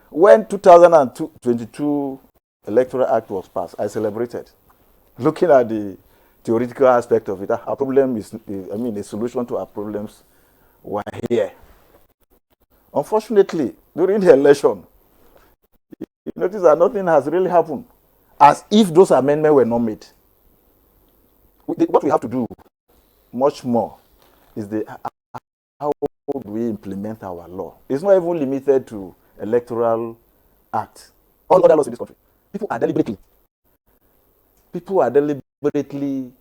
When 2022 Electoral Act was passed, I celebrated. Looking at the theoretical aspect of it, our problem is, a solution to our problems were here. Unfortunately, during the election, you notice that nothing has really happened, as if those amendments were not made. What we have to do much more is how do we implement our law. It's not even limited to Electoral Act. All other laws in this country. People are deliberately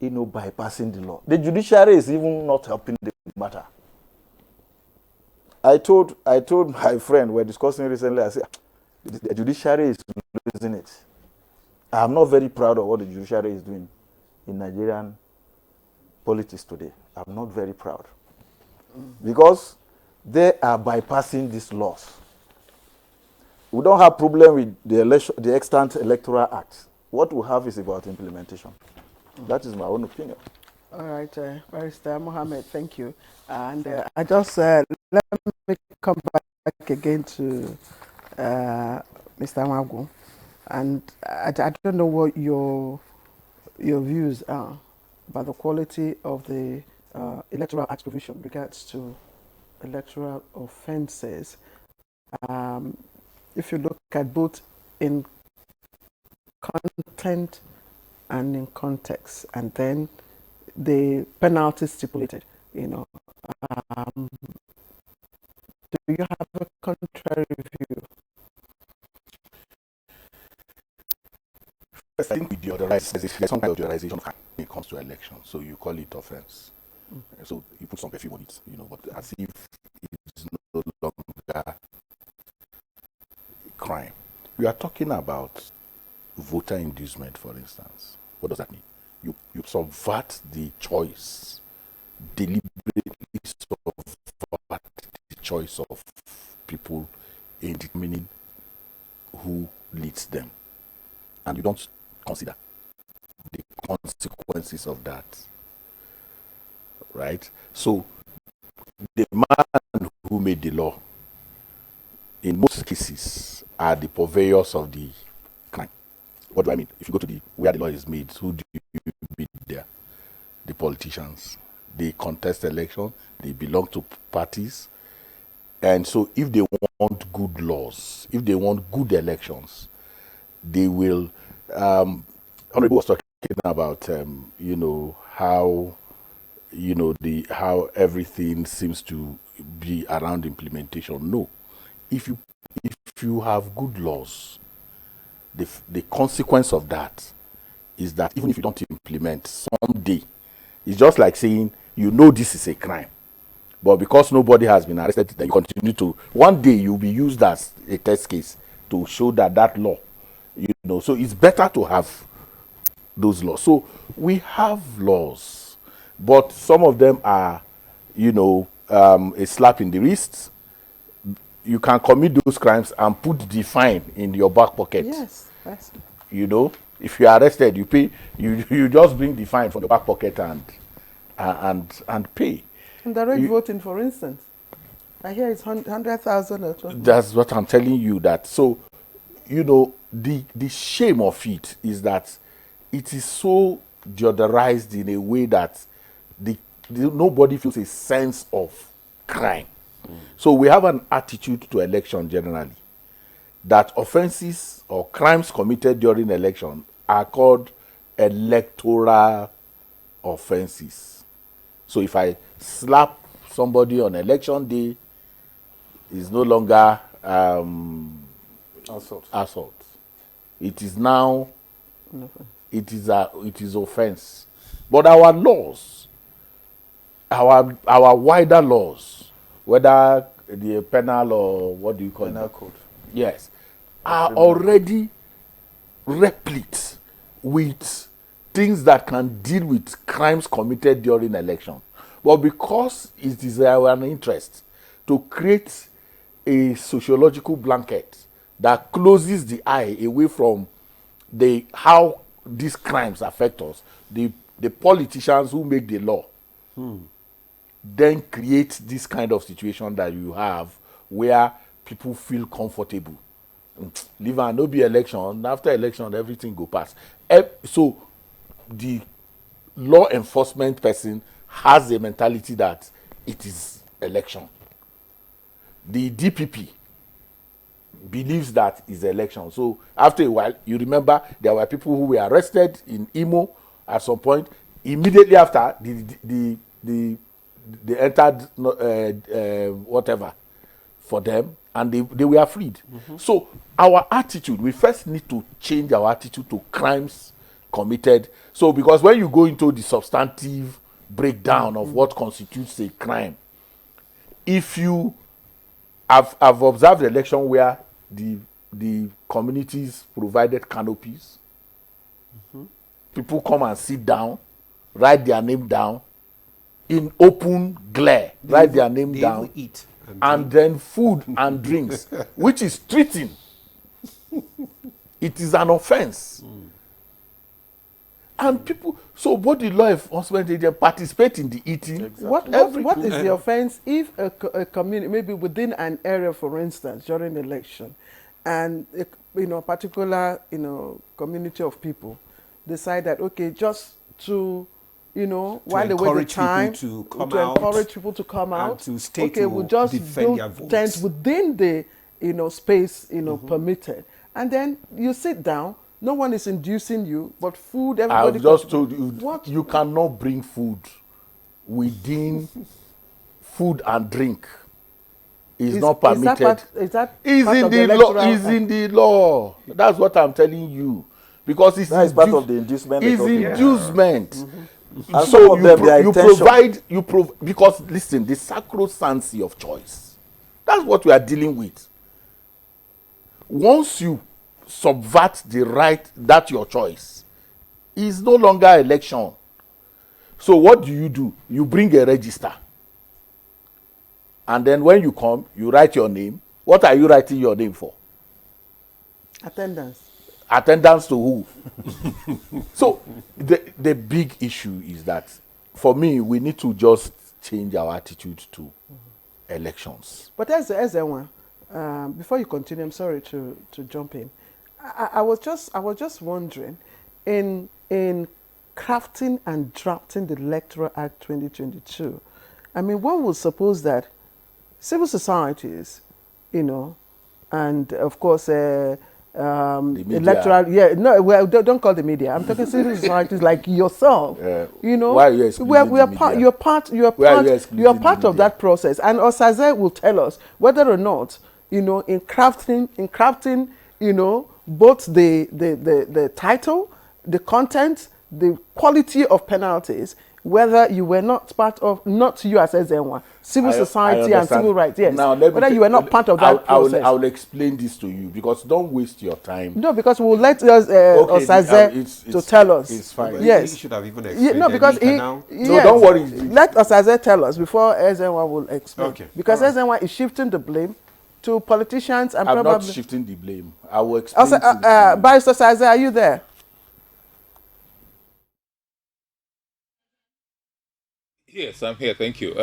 bypassing the law. The judiciary is even not helping the matter. I told my friend, we're discussing recently, I said, the judiciary is losing it. I'm not very proud of what the judiciary is doing in Nigerian politics today. I'm not very proud. Because they are bypassing these laws. We don't have problem with the extant Electoral Act. What we have is about implementation. That is my own opinion. All right, Barrister Mohammed, thank you. And I just let me come back again to Mr. Magu. And I don't know what your views are about the quality of the Electoral Act provision with regards to electoral offences. If you look at both in content and in context, and then the penalties stipulated, do you have a contrary view? First, I think there's some kind of deodorization when it comes to elections, so you call it offense. So you put some perfume on it, but as if it's no longer a crime. We are talking about voter inducement, for instance. What does that mean? You subvert the choice, deliberately subvert the choice of people in determining who leads them. And you don't consider the consequences of that. Right? So, the man who made the law, in most cases, are the purveyors of the crime. What do I mean? If you go to where the law is made, who do you meet there? The politicians. They contest election. They belong to parties. And so if they want good laws, if they want good elections, they will... Honorable was talking about, how, how everything seems to be around implementation. No. If you have good laws, the consequence of that is that even if you don't implement, someday, it's just like saying, this is a crime, but because nobody has been arrested, then you continue to, one day you'll be used as a test case to show that law, so it's better to have those laws. So we have laws, but some of them are, a slap in the wrist. You can commit those crimes and put the fine in your back pocket. Yes. If you are arrested, you pay. You just bring the fine from the back pocket and pay. And direct voting, for instance, I hear it's 100,000 or something. That's what I'm telling you. That so, the shame of it is that it is so deodorized in a way that nobody feels a sense of crime. So we have an attitude to election generally that offenses or crimes committed during election are called electoral offenses. So if I slap somebody on election day, it's no longer assault. It is now it is offense. But our laws, our wider laws, whether the penal or what do you call penal it? Code. Yes, are already replete with things that can deal with crimes committed during election. But because it is our interest to create a sociological blanket that closes the eye away from how these crimes affect us, the politicians who make the law then create this kind of situation that you have where people feel comfortable. Leave and no be election. After election, everything go past. So the law enforcement person has a mentality that it is election. The DPP believes that is election. So after a while, you remember there were people who were arrested in Imo at some point. Immediately after, they entered whatever for them, and they were freed. So our attitude, we first need to change our attitude to crimes committed. So because when you go into the substantive breakdown of what constitutes a crime, if you have observed the election where the communities provided canopies, people come and sit down, write their name down in open glare, write their name down, eat and then food and drinks, which is treating. It is an offense. And people, so both the law enforcement agents participate in the eating. Exactly. What is the offense if a community, maybe within an area, for instance, during the election, and a particular community of people decide that, okay, just to while they wait the time to encourage people to come out, to stay okay, we'll just build tents within the space permitted, and then you sit down. No one is inducing you, but food. Everybody. I've just told you you cannot bring food within food and drink. Is not permitted. Is that in the law. That's what I'm telling you. Because it's part of the inducement. It's inducement. And so you provide because listen, the sacrosanctity of choice. That's what we are dealing with. Once you subvert the right, that's your choice. It's no longer election. So what do? You bring a register. And then when you come, you write your name. What are you writing your name for? Attendance. Attendance to who? So the big issue is that, for me, we need to just change our attitude to elections. But as one, before you continue, I'm sorry to jump in. I was just wondering, in crafting and drafting the Electoral Act 2022, I mean, one would suppose that civil societies, and of course, electoral, well, don't call the media. I'm talking civil societies like yourself. Why are you excluding we are part. You're part of that process. And Osaze will tell us whether or not, in crafting, both the title, the content, the quality of penalties, whether you were not part of, not you as Ezenwa, civil society and civil rights, yes. Now, whether you were not part of that process. I will explain this to you, because don't waste your time. No, because we'll let Osaze to tell us. It's fine. Yes. He should have even explained. No, because no, don't worry. Let Osaze tell us before Ezenwa will explain. Okay. Because Ezenwa is shifting the blame to politicians and I'm probably not shifting the blame. I will explain. Barrister Osaze, are you there? Yes, I'm here. Thank you.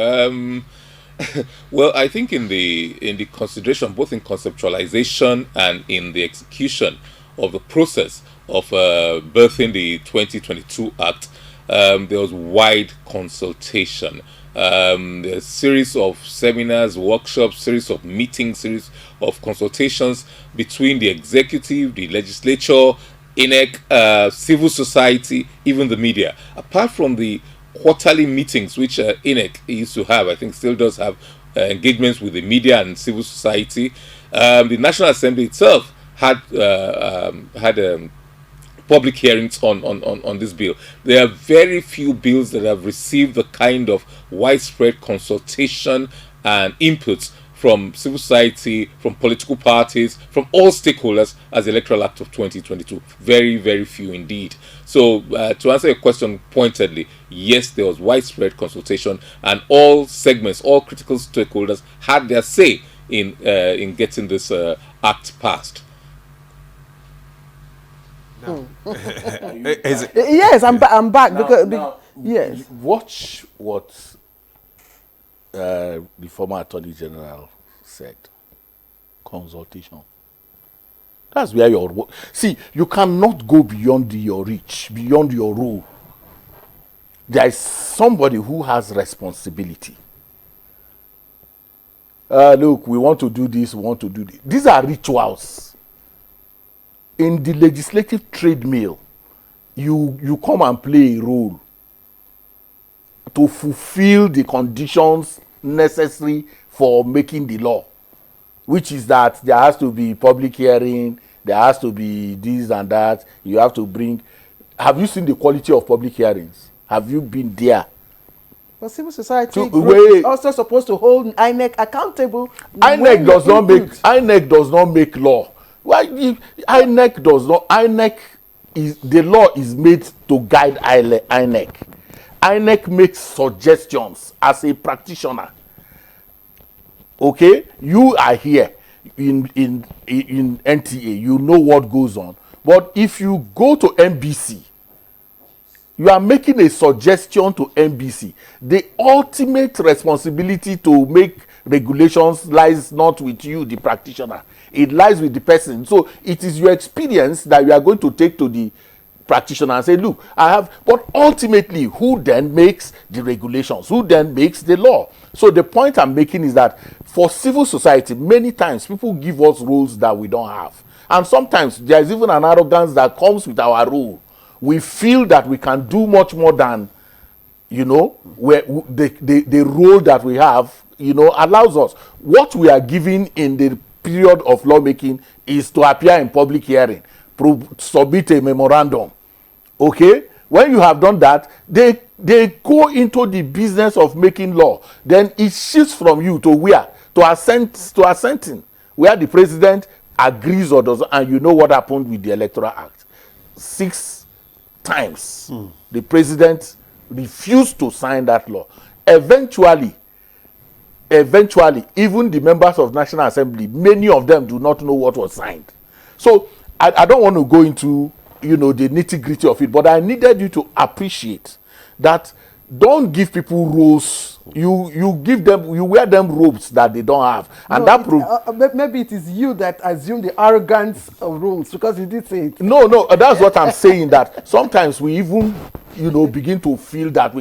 Well, I think in the consideration, both in conceptualization and in the execution of the process of birthing the 2022 Act, there was wide consultation. There's a series of seminars, workshops, series of meetings, series of consultations between the executive, the legislature, INEC, civil society, even the media. Apart from the quarterly meetings which INEC used to have, I think still does have engagements with the media and civil society. The National Assembly itself had public hearings on this bill. There are very few bills that have received the kind of widespread consultation and inputs from civil society, from political parties, from all stakeholders as the Electoral Act of 2022. Very, very few indeed. So to answer your question pointedly, yes, there was widespread consultation, and all segments, all critical stakeholders had their say in getting this act passed. Yes, I'm back. Yes. Watch what the former Attorney General said. Consultation. That's where your see. You cannot go beyond your reach, beyond your role. There is somebody who has responsibility. Look, we want to do this. We want to do this. These are rituals. In the legislative treadmill, you come and play a role to fulfill the conditions necessary for making the law, which is that there has to be public hearing, there has to be this and that. You have to bring. Have you seen the quality of public hearings? Have you been there? But civil society is also supposed to hold INEC accountable. INEC does not make law. Why INEC does not? INEC is the law is made to guide INEC. INEC makes suggestions as a practitioner. Okay, you are here in NTA. You know what goes on. But if you go to NBC, you are making a suggestion to NBC. The ultimate responsibility to make regulations lies not with you, the practitioner. It lies with the person. So it is your experience that you are going to take to the practitioner and say, look, I have, but ultimately, who then makes the regulations? Who then makes the law? So the point I'm making is that for civil society, many times people give us roles that we don't have. And sometimes there is even an arrogance that comes with our role. We feel that we can do much more than, where the role that we have, allows us. What we are given in the period of lawmaking is to appear in public hearing, submit a memorandum. Okay? When you have done that, they go into the business of making law. Then it shifts from you to where? To assenting, where the president agrees or doesn't, and you know what happened with the Electoral Act. 6 times the president refused to sign that law. Eventually, even the members of National Assembly, many of them do not know what was signed. So I don't want to go into the nitty-gritty of it, but I needed you to appreciate that. Don't give people roles. You give them, you wear them robes that they don't have, and maybe it is you that assume the arrogance of rules, because you did say it. No, that's what I'm saying. That sometimes we even begin to feel that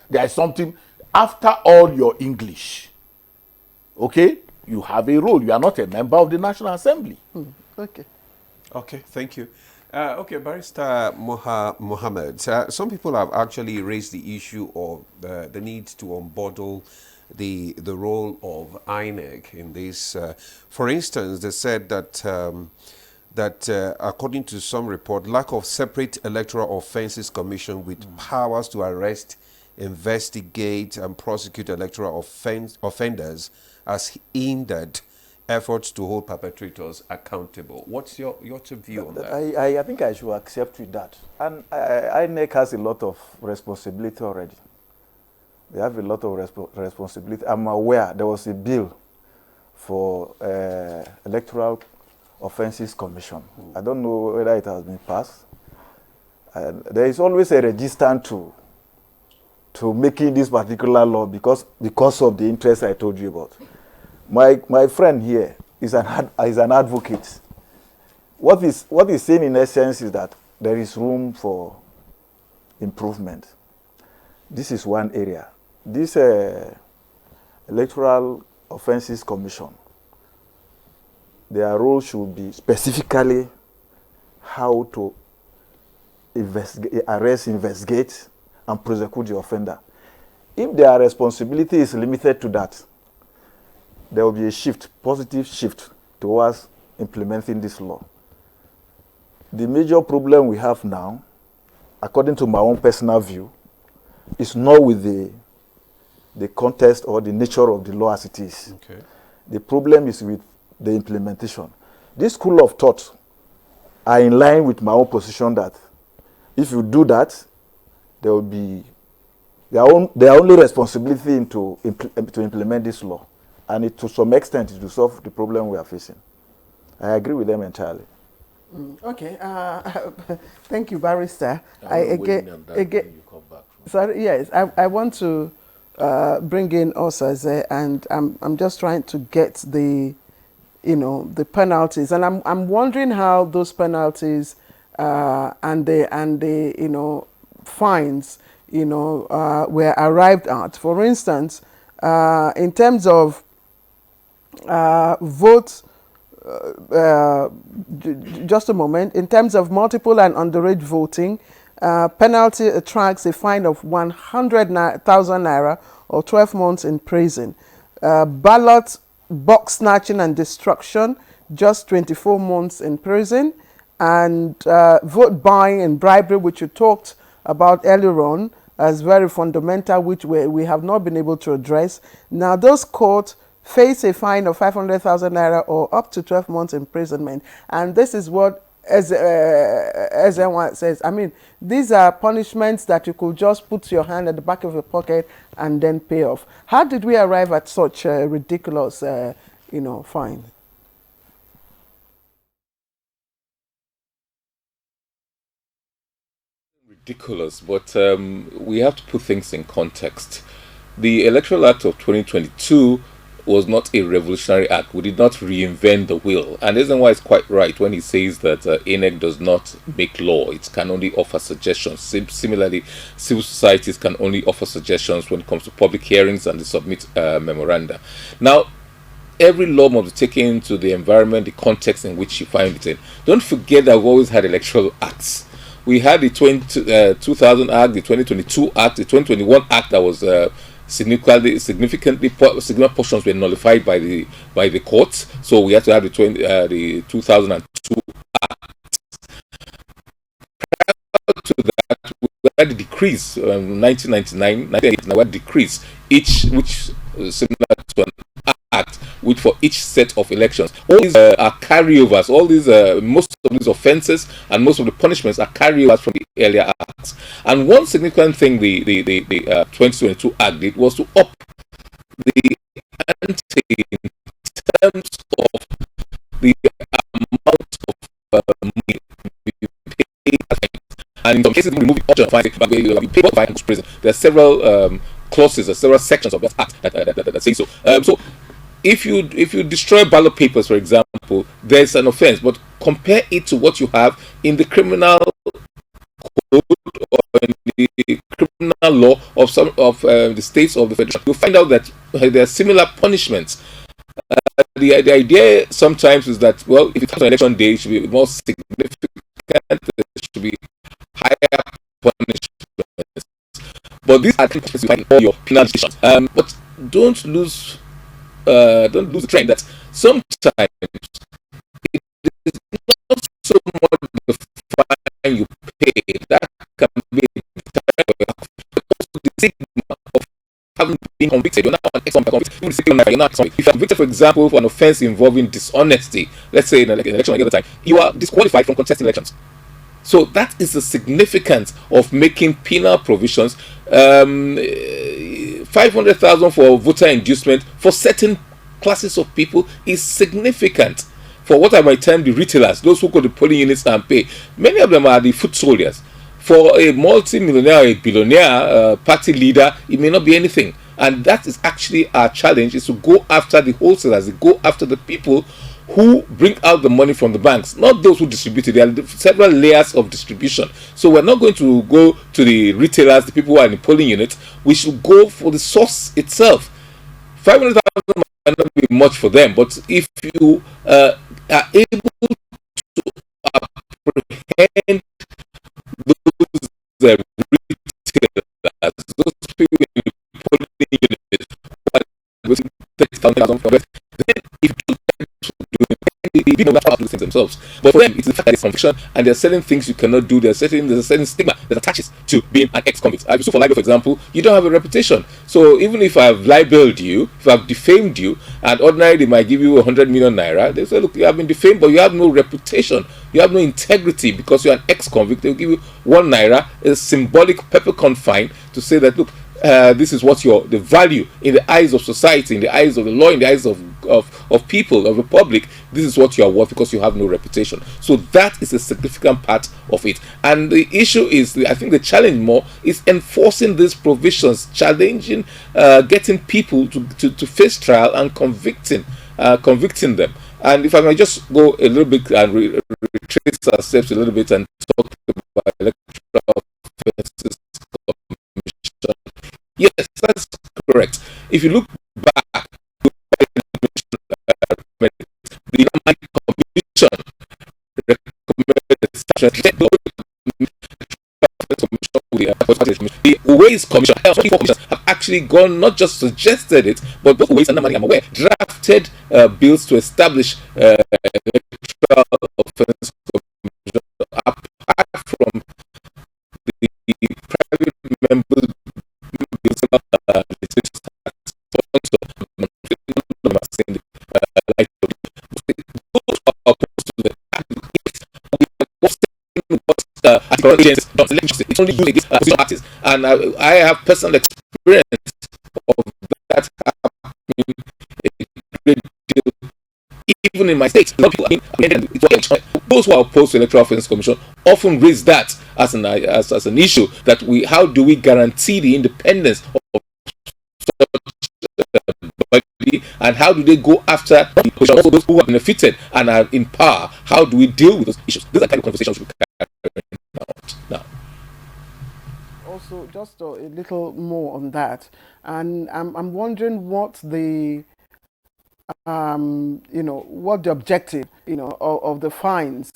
there is something after all your English. Okay, you have a role. You are not a member of the National Assembly. Okay, thank you. Okay, Barrister Mohammed, some people have actually raised the issue of the need to unbundle the role of INEC in this. For instance, they said that according to some report, lack of separate electoral offences commission with powers to arrest, investigate and prosecute electoral offenders has hindered efforts to hold perpetrators accountable. What's your view on that? I think I should accept with that. And INEC has a lot of responsibility already. They have a lot of responsibility. I'm aware there was a bill for Electoral Offences Commission. I don't know whether it has been passed. There is always a resistance to making this particular law because of the interest I told you about. My friend here is an advocate. What he's saying in essence is that there is room for improvement. This is one area. This Electoral Offences Commission, their role should be specifically how to arrest, investigate, and prosecute the offender. If their responsibility is limited to that, there will be a positive shift towards implementing this law. The major problem we have now, according to my own personal view, is not with the context or the nature of the law as it is. Okay. The problem is with the implementation. This school of thought are in line with my own position that if you do that, there will be their only responsibility to implement this law. And to some extent, it will solve the problem we are facing. I agree with them entirely. Okay. Thank you, Barrister. Sorry, yes, I want to bring in Osaze, and I'm just trying to get the penalties, and I'm wondering how those penalties and the fines were arrived at. For instance, in terms of vote, just a moment, in terms of multiple and underage voting, penalty attracts a fine of 100,000 naira or 12 months in prison. Ballot box snatching and destruction, just 24 months in prison. And vote buying and bribery, which you talked about earlier on, as very fundamental, which we have not been able to address. Now, those courts face a fine of 500,000 naira or up to 12 months imprisonment. And this is what, as everyone says, I mean, these are punishments that you could just put your hand at the back of your pocket and then pay off. How did we arrive at such a ridiculous, fine? Ridiculous, but we have to put things in context. The Electoral Act of 2022 was not a revolutionary act. We did not reinvent the wheel, and the reason why it's quite right when he says that INEC does not make law; it can only offer suggestions. Similarly, civil societies can only offer suggestions when it comes to public hearings and they submit memoranda. Now, every law must be taken into the environment, the context in which you find it in. Don't forget that we've always had electoral acts. We had the 2000 Act, the 2022 Act, the 2021 Act that was significant portions were nullified by the courts. So we had to have the 2002 Act. Prior to that, we had the decrease 1999, 1998. Now we had decrease, which similar to an act, which for each set of elections. All these are carryovers. All these, most of these offences and most of the punishments are carryovers from the earlier acts. And one significant thing the 2022 Act did was to up the ante in terms of the amount of money we pay, and in some cases remove the option of fines, but we pay for fines prison. There are several clauses or several sections of that act that say so. So if you destroy ballot papers, for example, there's an offence, but compare it to what you have in the criminal code or in the criminal law of some of the states of the federation, you'll find out that there are similar punishments. The idea sometimes is that, well, if it comes to election day, it should be more significant, there should be higher punishments. But these are things you find in all your penal decisions. But don't lose the trend that sometimes it is not so much the fine you pay that can be the stigma of having been convicted. You're not an ex-convict. You're not sorry. If you're convicted, for example, for an offence involving dishonesty, let's say in an election like the other time, you are disqualified from contesting elections. So that is the significance of making penal provisions. 500,000 for voter inducement for certain classes of people is significant. For what I might term the retailers, those who go to polling units and pay, many of them are the foot soldiers. For a multi-millionaire, a billionaire party leader, it may not be anything. And that is actually our challenge, is to go after the wholesalers, to go after the people who bring out the money from the banks, not those who distribute it. There are several layers of distribution. So we're not going to go to the retailers, the people who are in the polling units. We should go for the source itself. 500,000 might not be much for them, but if you are able to apprehend those retailers, those people in the polling units who are 30,000, then if you they know how to do things themselves. But for them, it's the fact that it's conviction and there are certain things you cannot do. There's a certain stigma that attaches to being an ex-convict. So for libel, for example, you don't have a reputation. So even if I've libeled you, if I've defamed you, and ordinarily they might give you 100 million naira, they say, look, you have been defamed, but you have no reputation. You have no integrity because you're an ex-convict. They'll give you 1 naira, a symbolic peppercorn fine to say that, look, this is what the value in the eyes of society, in the eyes of the law, in the eyes of people, of the public. This is what you are worth because you have no reputation. So that is a significant part of it. And the issue is, I think the challenge more is enforcing these provisions, challenging, getting people to face trial and convicting them. And if I may just go a little bit and retrace our steps a little bit and talk about electoral offences. Yes, that's correct. If you look back, the commission the Ways Commission have actually gone, not just suggested it, but both Ways and Namani, I'm aware, drafted bills to establish electoral offence commission apart from the private members. And I have personal experience of that happening a great deal, even in my state. Those who are opposed to electoral offence commission often raise that as an issue, that how do we guarantee the independence of such body, and how do they go after also those who have benefited and are in power? How do we deal with those issues? These are the kind of conversations we carry now. Also, just a little more on that, and I'm wondering what the what the objective of the fines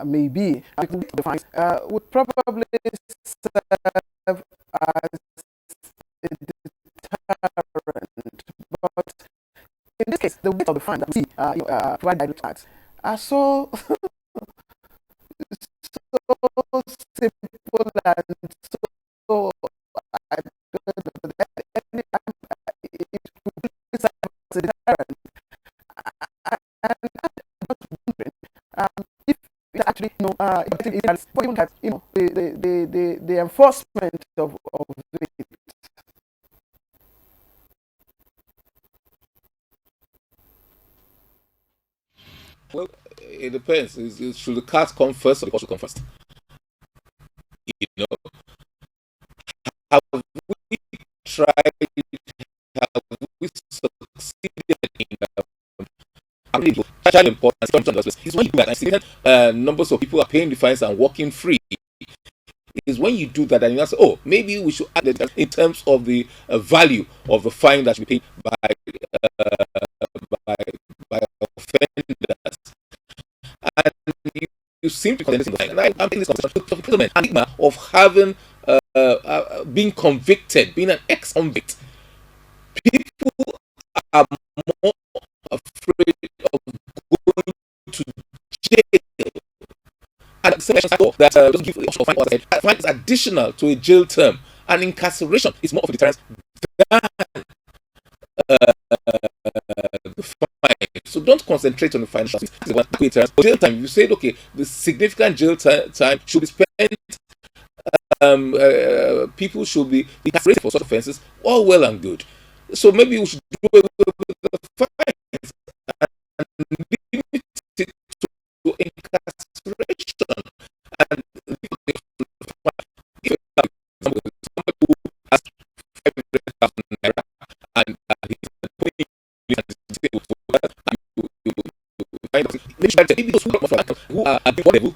may be. The fines would probably serve as a deterrent, but in this case, the weight of the fine that we see provided by the are so simple and so I don't know, the enforcement of it. Well, it depends. Should the cat come first or the horse should come first? You know, have we tried? Have we succeeded in child importance? Is when you do that, and significant numbers of people are paying the fines and walking free. Is when you do that and you say, oh, maybe we should add it in terms of the value of the fine that should be paid by offenders. And you seem to condemn this in the fine. And I'm taking this conversation of having being convicted, being an ex-convict. People are more afraid of going to jail. And the same that doesn't give fine is additional to a jail term, and incarceration is more of a deterrent than the fine. So don't concentrate on the financial. Jail time. You said okay, the significant jail time should be spent. People should be incarcerated for such offences. All well and good. So maybe we should do away with the fines and limit it to incarceration. And if somebody who has 500,000 naira and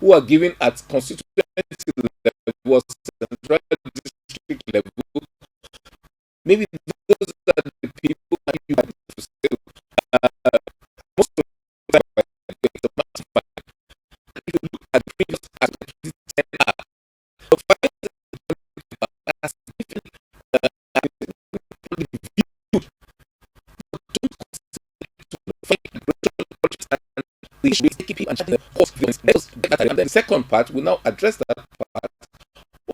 who are given at constituency level, central district level, maybe those are the people that you have to say. Most of the time, if you look at the previous aspect, the fines are significantly viewed. And then the second part will now address that part of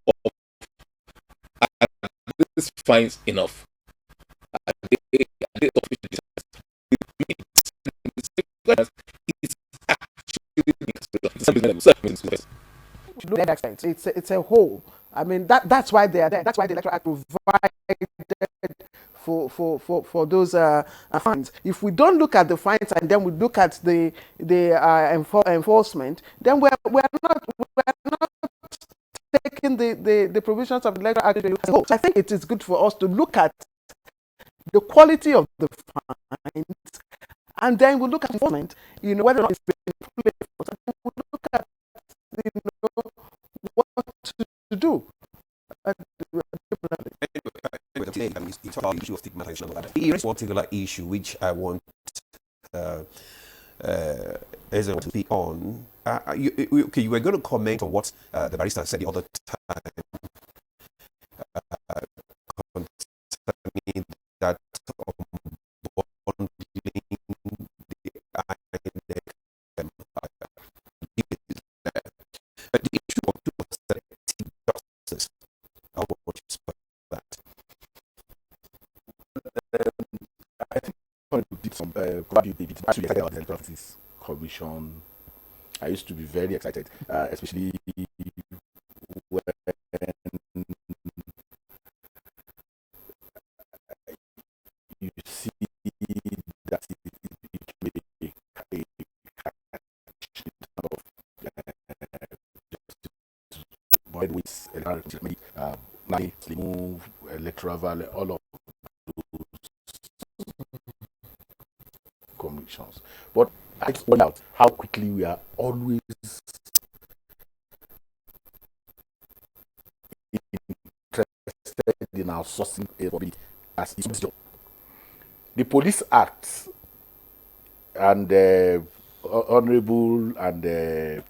this fines enough. It's a whole. I mean that's why they are there. That's why the Electoral Act provided for those fines. If we don't look at the fines and then we look at the enforcement, then we're not taking the provisions of the Electoral Act as a whole. So I think it is good for us to look at the quality of the fines, and then we look at enforcement. You know, whether or not it's been played. We look at what to do. You talk about the issue of stigmatization and all that. There is one particular issue which I want Ezra to speak on. You were going to comment on what the barrister said the other time concerning that unbundling the issue of selective justice. I want you to speak that. I think we did some actually excited about the Electoral Justice Commission. I used to be very excited, especially when you see that it with move electoral value, all of those commissions. But I just point out how quickly we are always interested in our sourcing as its job. The Police Act and Honorable and the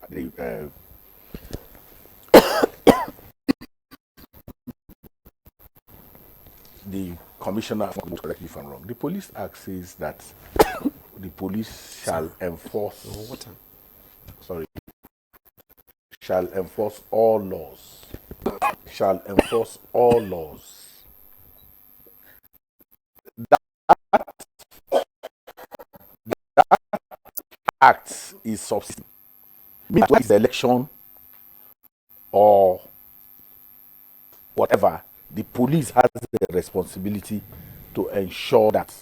Commissioner, correct me if I'm wrong, the Police Act says that the police shall enforce shall enforce all laws. Shall enforce all laws. That act is subsisting. Meanwhile, the election or whatever, the police has the responsibility to ensure that,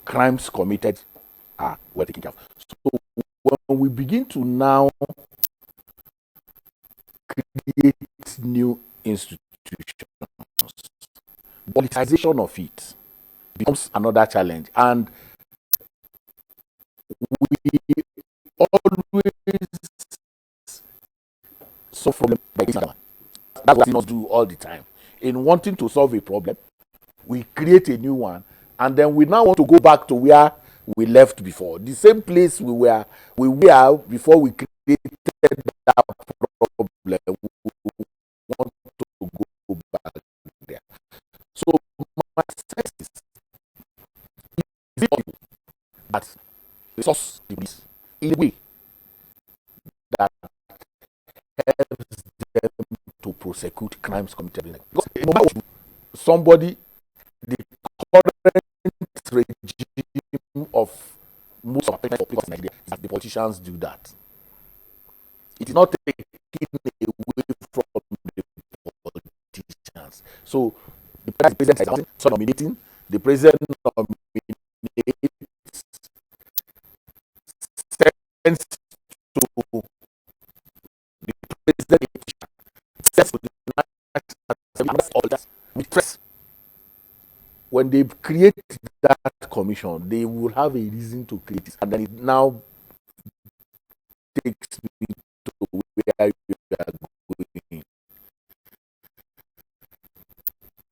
crimes committed are well taken care of. So when we begin to now create new institutions, politicization of it becomes another challenge. And we always solve problem by this. That's what we must do all the time. In wanting to solve a problem, we create a new one, and then we now want to go back to where we left before. The same place we were before we created that problem. We want to go back there. So my sense is it possible that resource the police in a way that helps them to prosecute crimes committed. Because no matter what, somebody, the current regime of most of our people in Nigeria is that the politicians do that. It is not taken away from the politicians. So the president is nominating, the president nominates, sends to the president, sends to the national with press. When they create that commission, they will have a reason to create it, and then it now takes me to where you are going.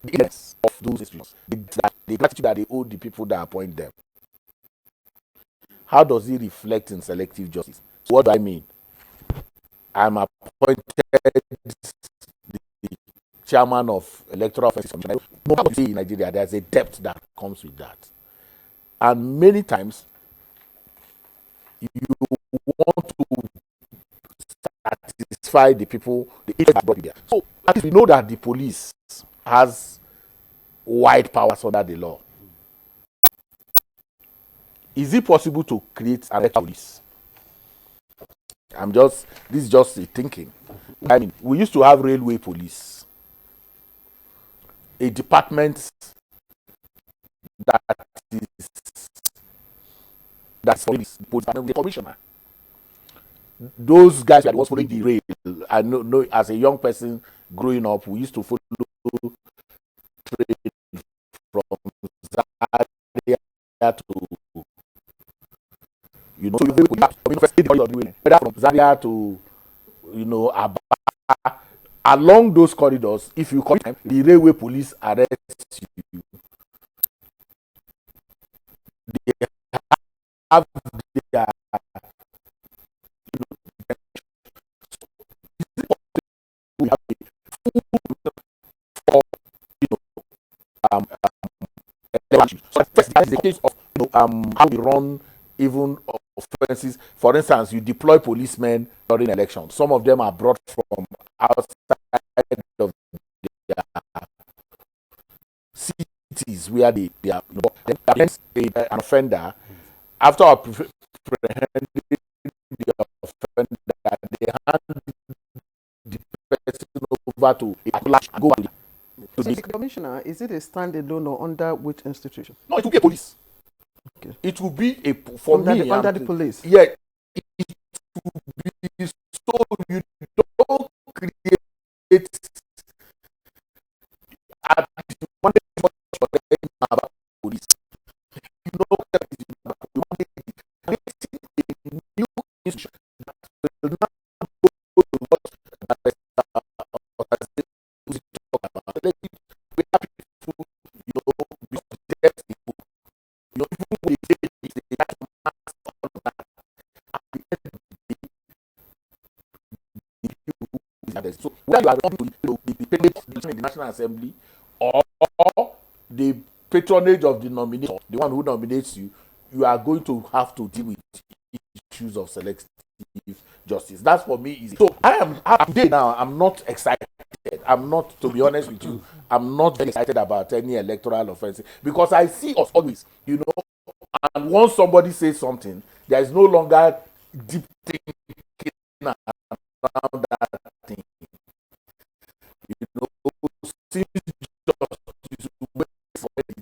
The illness of those institutions, the gratitude that they owe the people that appoint them. How does it reflect in selective justice? So what do I mean? I'm appointed the chairman of Electoral Offences Commission. No matter what you say in Nigeria, there's a debt that comes with that. And many times, you want to satisfy the people, the agents that brought you there. So at least we know that the police has wide powers under the law. Is it possible to create an electoral police? This is just a thinking. I mean, we used to have railway police, a department that's for the commissioner. Those guys that was following the rail. I know as a young person growing up, we used to follow train from Zaria to, whether from Zaria to, Aba. Along those corridors, if you come, the railway police arrest you. They have their, we have so that's the case of how we run even offenses. For instance, you deploy policemen during elections. Some of them are brought from outside of their cities where they are. Against an offender, after apprehending the offender, they hand the person over to a lash and go back. So the commissioner, is it a standalone or under which institution? No, it will be a police. Okay. It will be under the police. Yeah, it will be so you don't create one about police. You know that you want a new institution that will not go to what so whether you are the National Assembly or the patronage of the nomination, the one who nominates you, you are going to have to deal with issues of selective justice. That's for me easy. So today now, I'm not excited. I'm not, to be honest with you, I'm not very excited about any electoral offense because I see us always, and once somebody says something, there is no longer deep thinking around that. since justice wait for it,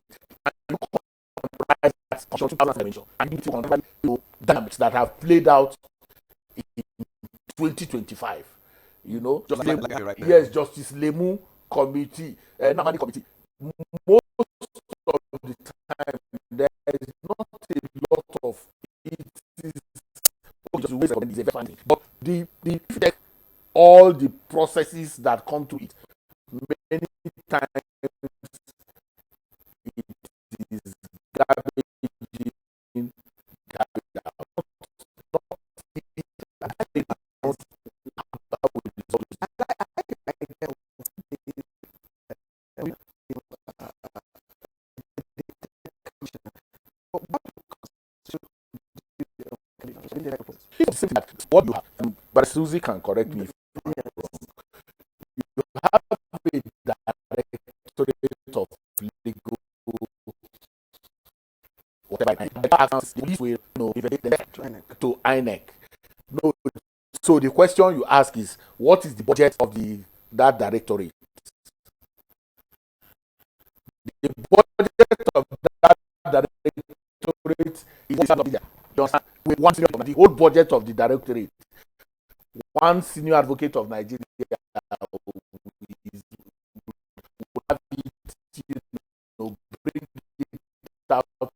and you comprise that constitutional dimension, and you comprise dynamics that have played out in 2025. You know, yes, Justice Lemu committee, Namani committee. Most of the time, there is not a lot of it is but the all the processes that come to it, many times it is garbage in, garbage out. What you have, but Susie can correct me if I'm wrong. You have a directorate of legal whatever. The police will to INEC. No, so the question you ask is, what is the budget of that directorate? The budget of that directorate is with one senior, the whole budget of the directorate. One senior advocate of Nigeria would have it, bring it out to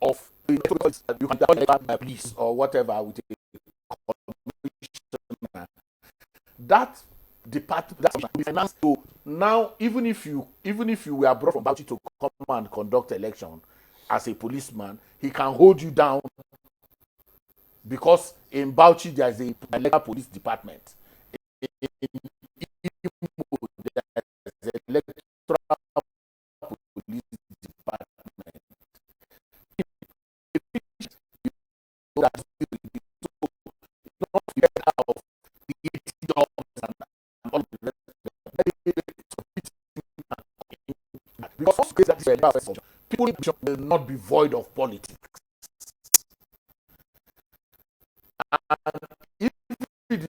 of you can tell police or whatever with a commissioner. That department that finance. So now, even if you were brought from Bauchi to come and conduct election as a policeman, he can hold you down because in Bauchi there is a legal police department. In Imo, there is an electoral police department. Because people will not be void of politics. And if it is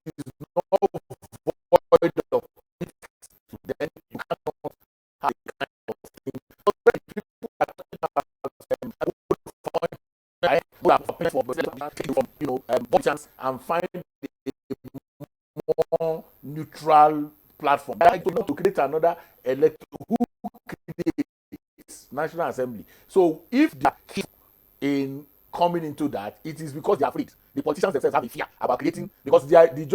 not void of politics, then you cannot have a kind of thing. People are talking about politicians and find a more neutral platform. I want to create another who creates National Assembly. So if they are in coming into that, it is because they are afraid. The politicians themselves have a fear about creating, because they are the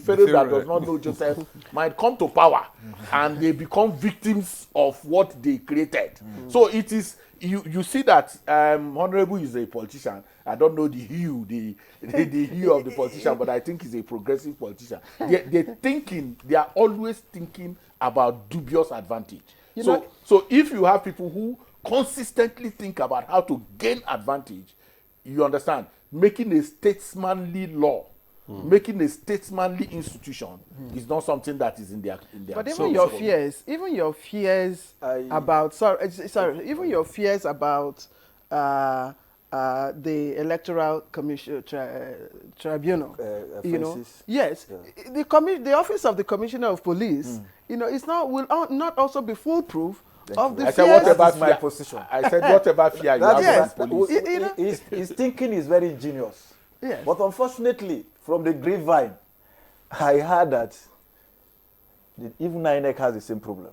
Pharaoh that does not know Joseph might come to power and they become victims of what they created. So it is, you see that Honorable is a politician. I don't know the hue of the politician, but I think he's a progressive politician. They are always thinking about dubious advantage. So if you have people who consistently think about how to gain advantage, you understand, making a statesmanly law, making a statesmanly institution is not something that is in their. But even your fears about even your fears about the Electoral Commission Tribunal, yes, the office of the Commissioner of Police, it's will not also be foolproof. I said whatever my position. I said whatever fear you have of police. His thinking is very ingenious. Yes. But unfortunately, from the grapevine, I heard that even INEC has the same problem.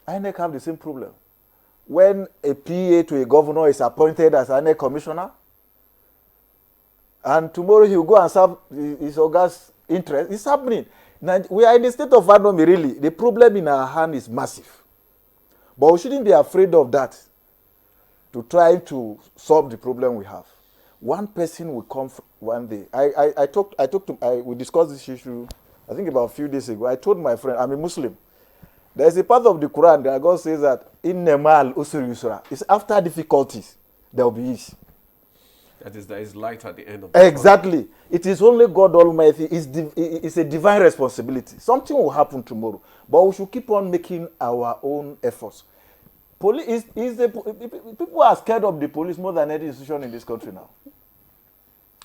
INEC have the same problem. When a PA to a governor is appointed as INEC commissioner, and tomorrow he will go and serve his August interest, it's happening. Now, we are in the state of anomaly, really. The problem in our hand is massive. But we shouldn't be afraid of that to try to solve the problem we have. One person will come one day. We discussed this issue, I think about a few days ago. I told my friend, I'm a Muslim. There's a part of the Quran that God says that in Nemal Usur Yusra, it's after difficulties, there will be ease. That is, there is light at the end of the Exactly. tunnel. It is only God Almighty. It's a divine responsibility. Something will happen tomorrow, but we should keep on making our own efforts. People are scared of the police more than any institution in this country now.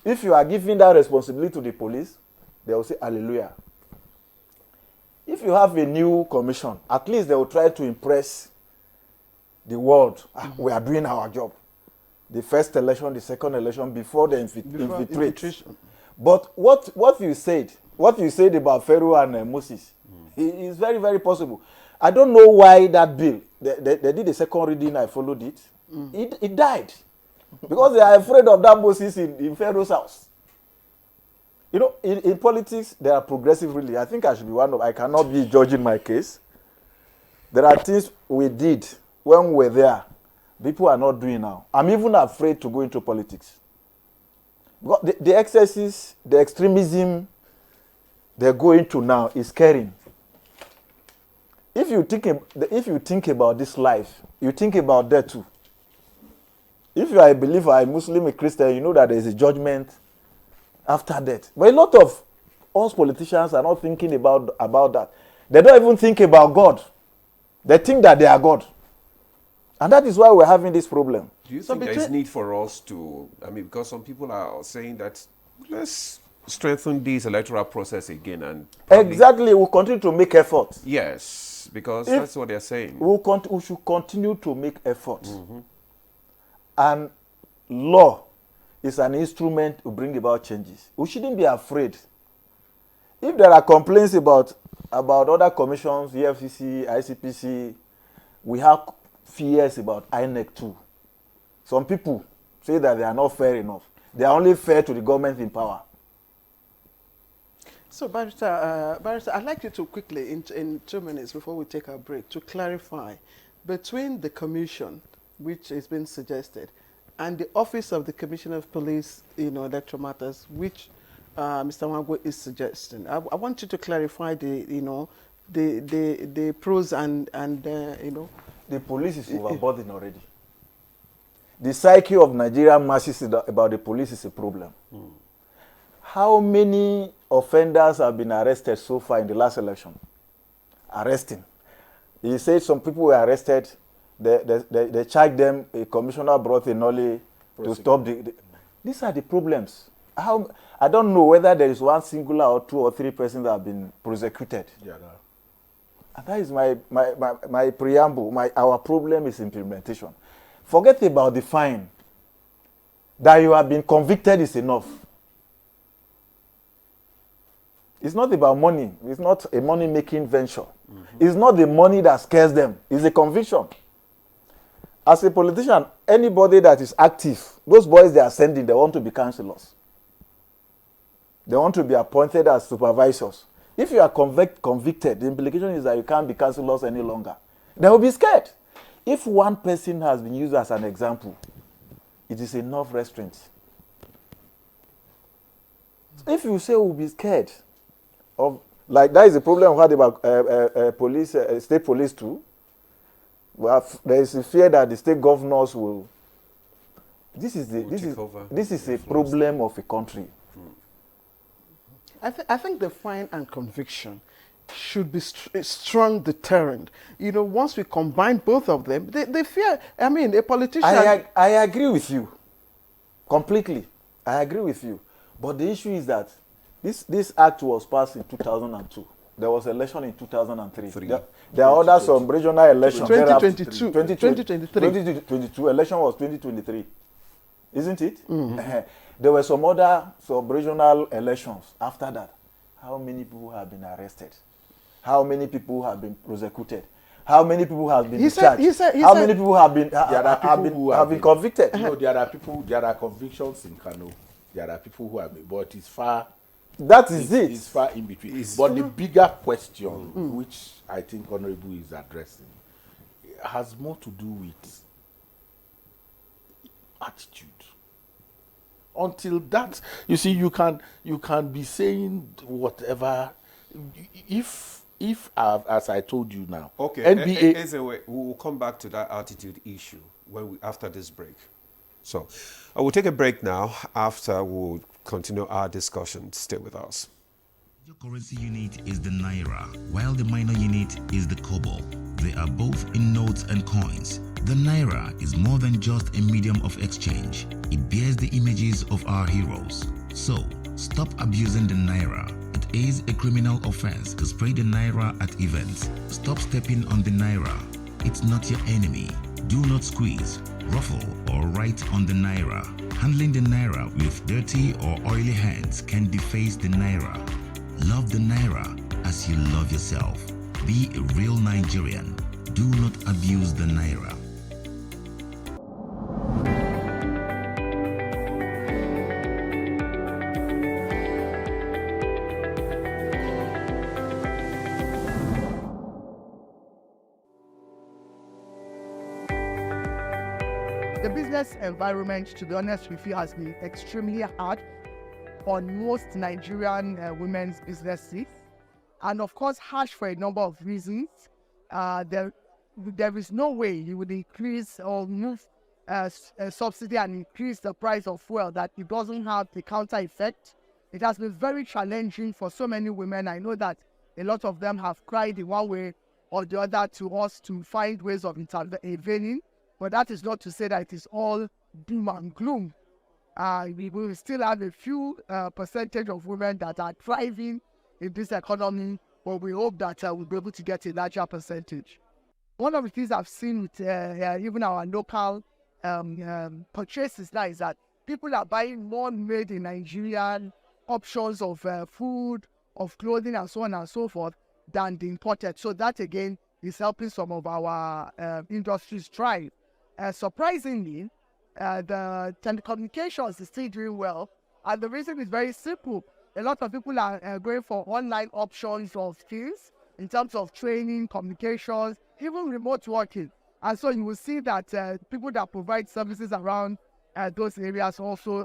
If you are giving that responsibility to the police, they will say hallelujah. If you have a new commission, at least they will try to impress the world. We are doing our job. The first election, the second election, before the infiltrate. But what you said about Pharaoh and Moses, is very, very possible. I don't know why that bill, they did a second reading, I followed it. It died. Because they are afraid of that Moses in Pharaoh's house. You know, in politics, they are progressive really. I think I should be I cannot be judging my case. There are things we did when we were there. People are not doing now. I'm even afraid to go into politics. Because the excesses, the extremism they're going to now is scaring. If you think about this life, you think about that too. If you are a believer, a Muslim, a Christian, you know that there is a judgment after death. But a lot of us politicians are not thinking about that. They don't even think about God. They think that they are God. And that is why we're having this problem. Do you think there is need for us to, because some people are saying that let's strengthen this electoral process again and exactly, we'll continue to make effort. Yes, because that's what they're saying. We should continue to make effort. And law is an instrument to bring about changes. We shouldn't be afraid. If there are complaints about other commissions, EFCC, ICPC, we have fears about INEC too. Some people say that they are not fair enough. They are only fair to the government in power. So, Barrister, I'd like you to quickly, in 2 minutes before we take our break, to clarify between the commission, which has been suggested, and the Office of the Commissioner of Police, electoral matters, which Mr. Wangwe is suggesting. I want you to clarify the pros and The police is overburdened already. The psyche of Nigerian masses about the police is a problem. How many offenders have been arrested so far in the last election? Arresting. He said some people were arrested. They charged them. A commissioner brought a nollie to stop These are the problems. I don't know whether there is one singular or 2 or 3 persons that have been prosecuted. Yeah, no. And that is my preamble. Our problem is implementation. Forget about the fine. That you have been convicted is enough. It's not about money. It's not a money-making venture. It's not the money that scares them. It's a conviction. As a politician, anybody that is active, those boys they are sending, they want to be councillors. They want to be appointed as supervisors. If you are convicted, the implication is that you can't be councillors any longer. They will be scared. If one person has been used as an example, it is enough restraint. If you say we'll be scared of, like that is the problem we had about police, state police too. There is a fear that the state governors will. This is a problem of a country. I think the fine and conviction should be a strong deterrent. Once we combine both of them, they fear. A politician. I agree with you completely. I agree with you. But the issue is that this act was passed in 2002. There was election in 2003. There are other some regional elections. 2022. 2022 election was 2023. Isn't it? There were some other regional elections after that. How many people have been arrested? How many people have been prosecuted? How many people have been discharged? How many people have been convicted? There are convictions in Kano. There are people who have been, but it's far. That is it. It's far in between. But the bigger question, which I think Honorable is addressing, has more to do with attitude. Until that, you see, you can be saying whatever. If as I told you now, okay, NBA. We will come back to that attitude issue after this break. So I will take a break now. After, we'll continue our discussion. Stay with us. Your currency unit is the Naira, while the minor unit is the Kobo. They are both in notes and coins. The Naira is more than just a medium of exchange. It bears the images of our heroes. So, stop abusing the Naira. It is a criminal offense to spray the Naira at events. Stop stepping on the Naira. It's not your enemy. Do not squeeze, ruffle, or write on the Naira. Handling the Naira with dirty or oily hands can deface the Naira. Love the Naira as you love yourself. Be a real Nigerian. Do not abuse the Naira. The business environment, to be honest with you, has been extremely hard on most Nigerian women's businesses, and of course harsh for a number of reasons. There is no way you would increase or move a subsidy and increase the price of fuel that it doesn't have the counter effect. It has been very challenging for so many women. I know that a lot of them have cried in one way or the other to us to find ways of intervening, but that is not to say that it is all doom and gloom. We will still have a few percentage of women that are thriving in this economy, but we hope that we'll be able to get a larger percentage. One of the things I've seen with even our local purchases now is that people are buying more made in Nigerian options of food, of clothing, and so on and so forth than the imported. So that again is helping some of our industries thrive. Surprisingly, the telecommunications is still doing well, and the reason is very simple. A lot of people are going for online options of skills in terms of training, communications, even remote working. And so you will see that people that provide services around those areas also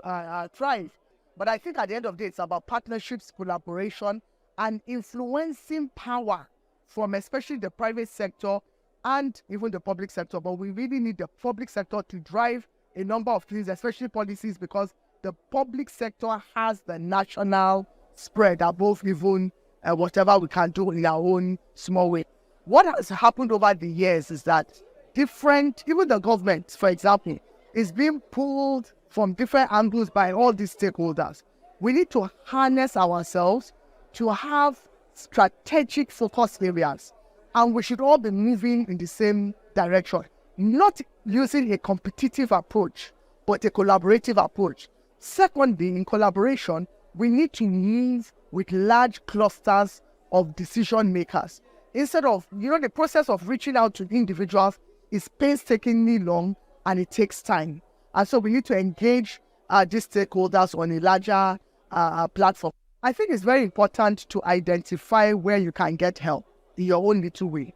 thrive. But I think at the end of the day, it's about partnerships, collaboration, and influencing power from especially the private sector and even the public sector. But we really need the public sector to drive a number of things, especially policies, because the public sector has the national spread above even whatever we can do in our own small way. What has happened over the years is that even the government, for example, is being pulled from different angles by all these stakeholders. We need to harness ourselves to have strategic focus areas, and we should all be moving in the same direction, not using a competitive approach, but a collaborative approach. Secondly, in collaboration, we need to move with large clusters of decision makers. Instead of, the process of reaching out to individuals is painstakingly long and it takes time. And so we need to engage these stakeholders on a larger platform. I think it's very important to identify where you can get help in your own little way.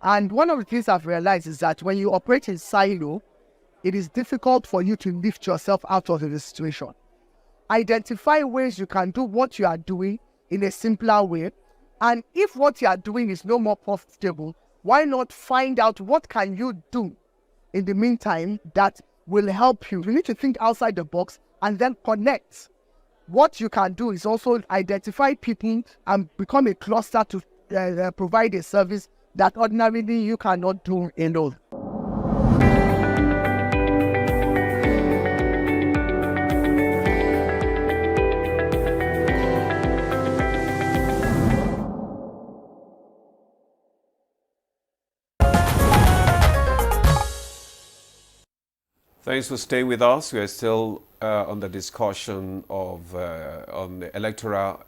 And one of the things I've realized is that when you operate in silo, it is difficult for you to lift yourself out of the situation. Identify ways you can do what you are doing in a simpler way. And if what you are doing is no more profitable, why not find out what can you do in the meantime that will help you? You need to think outside the box and then connect. What you can do is also identify people and become a cluster to provide a service that ordinarily you cannot do alone. Thanks for staying with us. We are still on the discussion of on the electoral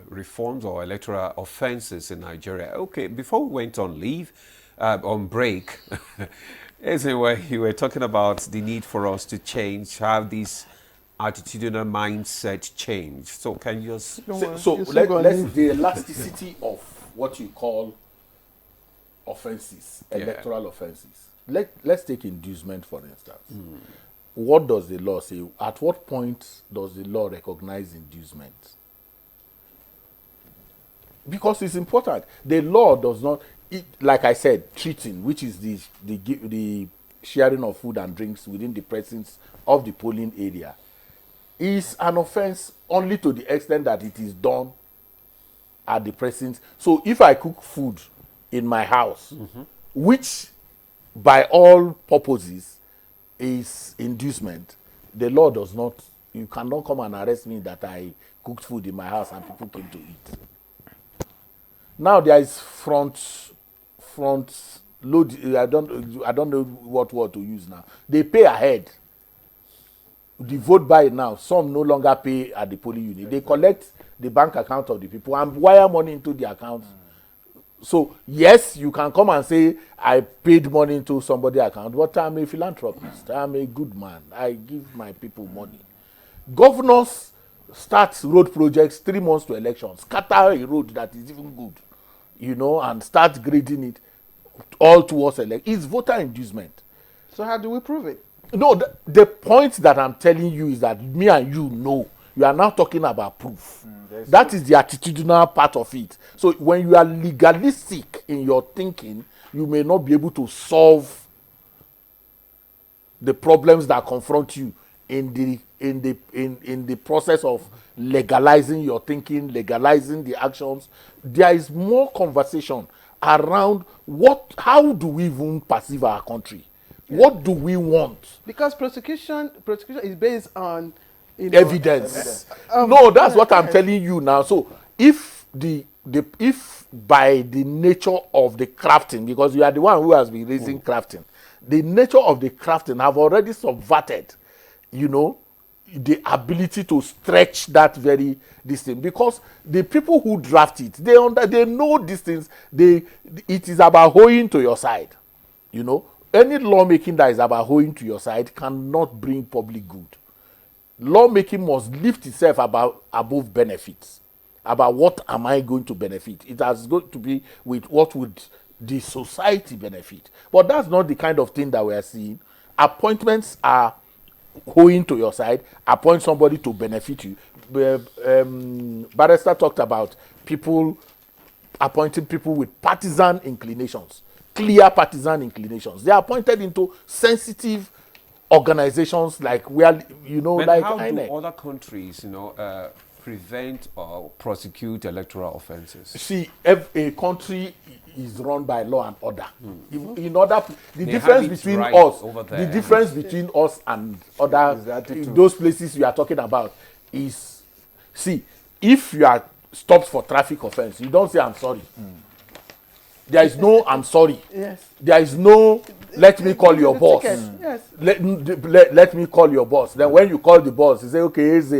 reforms or electoral offences in Nigeria. Okay, before we went on leave, on break, anyway, you were talking about the need for us to change, have this attitudinal mindset change. So can you just... let's the elasticity of what you call offences, electoral offences. Let's take inducement, for instance. What does the law say? At what point does the law recognize inducement? Because it's important. The law does not, like I said, treating, which is the sharing of food and drinks within the precincts of the polling area is an offense only to the extent that it is done at the precinct. So if I cook food in my house, which by all purposes is inducement, the law does not, you cannot come and arrest me that I cooked food in my house and people came to eat. Now there is front load. I don't know what word to use now. They pay ahead. The vote buy now. Some no longer pay at the polling unit. They collect the bank account of the people and wire money into the account. So yes, you can come and say I paid money into somebody's account, but I'm a philanthropist. I'm a good man. I give my people money. Governors start road projects 3 months to elections, scatter a road that is even good, and start grading it all towards election. It's voter inducement. So how do we prove it? No, the point that I'm telling you is that me and you know. You are now talking about proof. That is the attitudinal part of it. So when you are legalistic in your thinking, you may not be able to solve the problems that confront you in the process of legalizing your thinking, legalizing the actions. There is more conversation around how do we even perceive our country? What do we want? Because prosecution is based on evidence. No, that's what I'm telling you now. So if if by the nature of the crafting, because you are the one who has been raising crafting, the nature of the crafting have already subverted, the ability to stretch that very this thing, because the people who draft it, they know these things. It is about hoeing to your side. Any lawmaking that is about hoeing to your side cannot bring public good. Lawmaking must lift itself above benefits. About what am I going to benefit? It has got to be with what would the society benefit. But that's not the kind of thing that we are seeing. Appointments are hoeing to your side. Appoint somebody to benefit you. Barrister talked about people appointing people with partisan inclinations, clear partisan inclinations. They are appointed into sensitive organizations like but like how INEC. do other countries, prevent or prosecute electoral offenses? See, a country is run by law and order. In order, the difference between us, the difference between us and other those places we are talking about is, see, if you are stopped for traffic offense, you don't say I'm sorry. There is no I'm sorry. Yes. There is no let me call your boss. Yes. Let me call your boss. Then when you call the boss, you say, okay, Eze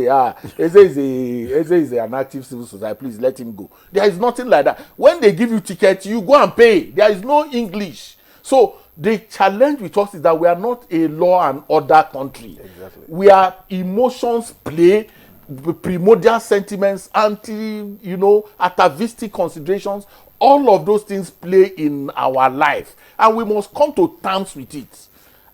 is an active civil society. Please let him go. There is nothing like that. When they give you ticket, you go and pay. There is no English. So the challenge with us is that we are not a law and order country. Exactly. We are emotions play, primordial sentiments, atavistic considerations. All of those things play in our life, and we must come to terms with it